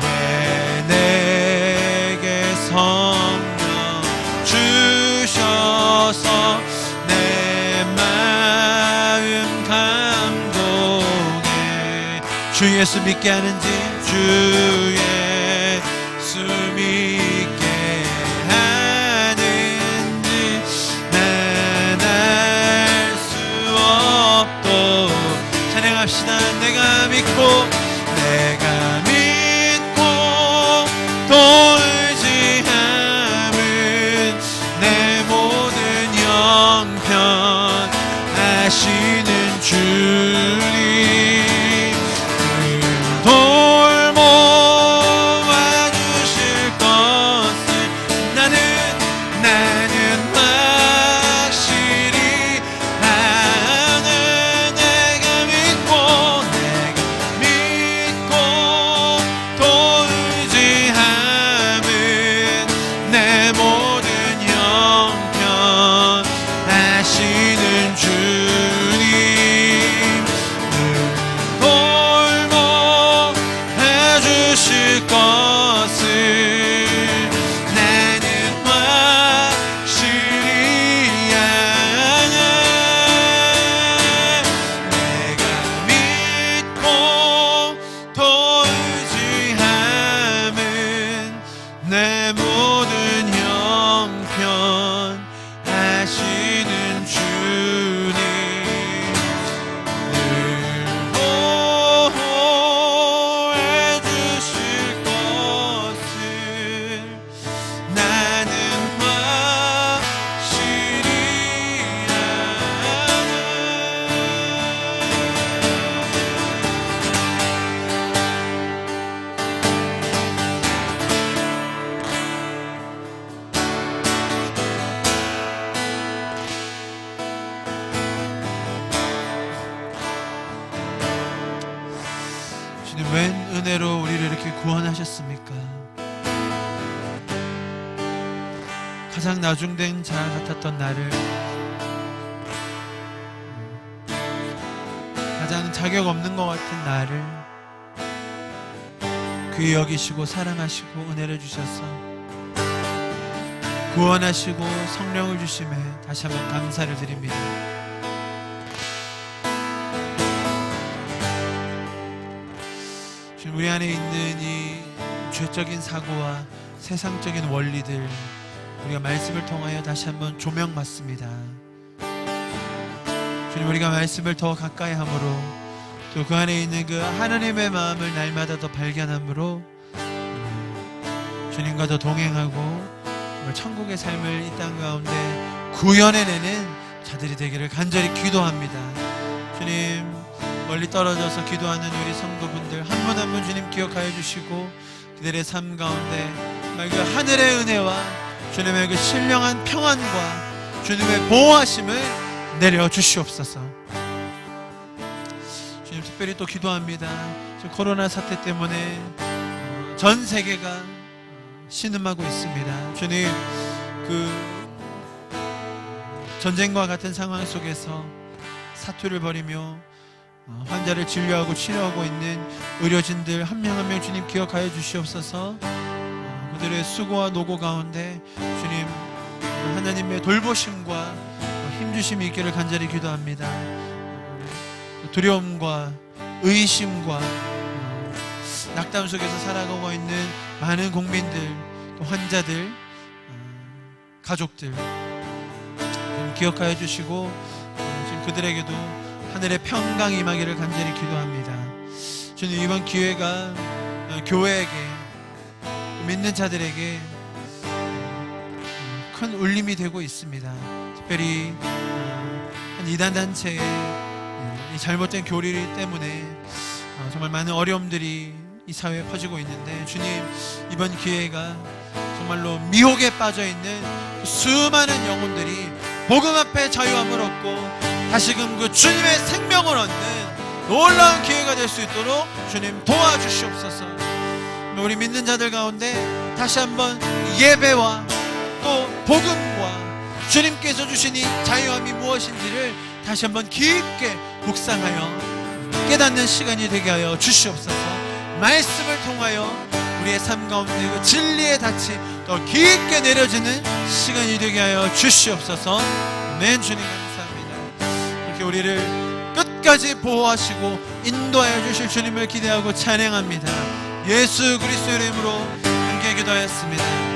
왜 내게 성령 주셔서 내 마음 감동해 주 예수 믿게 하는지 주 예수 믿게 하는지 난 알 수 없도 찬양합시다. 내가 믿고 또 의지함은 내 모든 형편 하시는 주님 돌보아 주실 것을 나는 확실히 아는 내가 믿고 또 의지함은 내 모든 형편 하시는 주님 돌보아 주실 것을 나는 확실히 아네 내가 믿고 또 의지함은 내 모든 형편 하시는 주님 늘 보호해 주실 것을 나는 확실히 주님 웬 은혜로 우리를 이렇게 구원하셨습니까? 가장 나중된 자 같았던 나를 가장 자격 없는 것 같은 나를 귀히 여기시고 사랑하시고 은혜를 주셔서 구원하시고 성령을 주심에 다시 한번 감사를 드립니다. 지금 우리 안에 있는 이 죄적인 사고와 세상적인 원리들 우리가 말씀을 통하여 다시 한번 조명받습니다. 주님 우리가 말씀을 더 가까이 함으로 또 그 안에 있는 그 하나님의 마음을 날마다 더 발견함으로 주님과 더 동행하고 천국의 삶을 이 땅 가운데 구현해내는 자들이 되기를 간절히 기도합니다. 주님 멀리 떨어져서 기도하는 우리 성도분들 한 분 한 분 주님 기억하여 주시고 그들의 삶 가운데 그 하늘의 은혜와 주님의 그 신령한 평안과 주님의 보호하심을 내려 주시옵소서. 주님 특별히 또 기도합니다. 코로나 사태 때문에 전 세계가 신음하고 있습니다. 주님 그 전쟁과 같은 상황 속에서 사투를 벌이며 환자를 진료하고 치료하고 있는 의료진들 한 명 한 명 주님 기억하여 주시옵소서. 그들의 수고와 노고 가운데 주님 하나님의 돌보심과 힘주심이 있기를 간절히 기도합니다. 두려움과 의심과 낙담 속에서 살아가고 있는 많은 국민들, 또 환자들, 가족들 기억하여 주시고 지금 그들에게도 하늘의 평강이 임하기를 간절히 기도합니다. 주님 이번 기회가 교회에게 믿는 자들에게 큰 울림이 되고 있습니다. 특별히 한 이단 단체의 이 잘못된 교리 때문에 정말 많은 어려움들이 이 사회에 퍼지고 있는데 주님 이번 기회가 정말로 미혹에 빠져있는 수많은 영혼들이 복음 앞에 자유함을 얻고 다시금 그 주님의 생명을 얻는 놀라운 기회가 될 수 있도록 주님 도와주시옵소서. 우리 믿는 자들 가운데 다시 한번 예배와 또 복음과 주님께서 주신 이 자유함이 무엇인지를 다시 한번 깊게 묵상하여 깨닫는 시간이 되게 하여 주시옵소서. 말씀을 통하여 우리의 삶 가운데 그 진리의 닻이 더 깊게 내려지는 시간이 되게 하여 주시옵소서. 아멘. 주님 감사합니다. 이렇게 우리를 끝까지 보호하시고 인도하여 주실 주님을 기대하고 찬양합니다. 예수 그리스도의 이름으로 함께 기도하였습니다.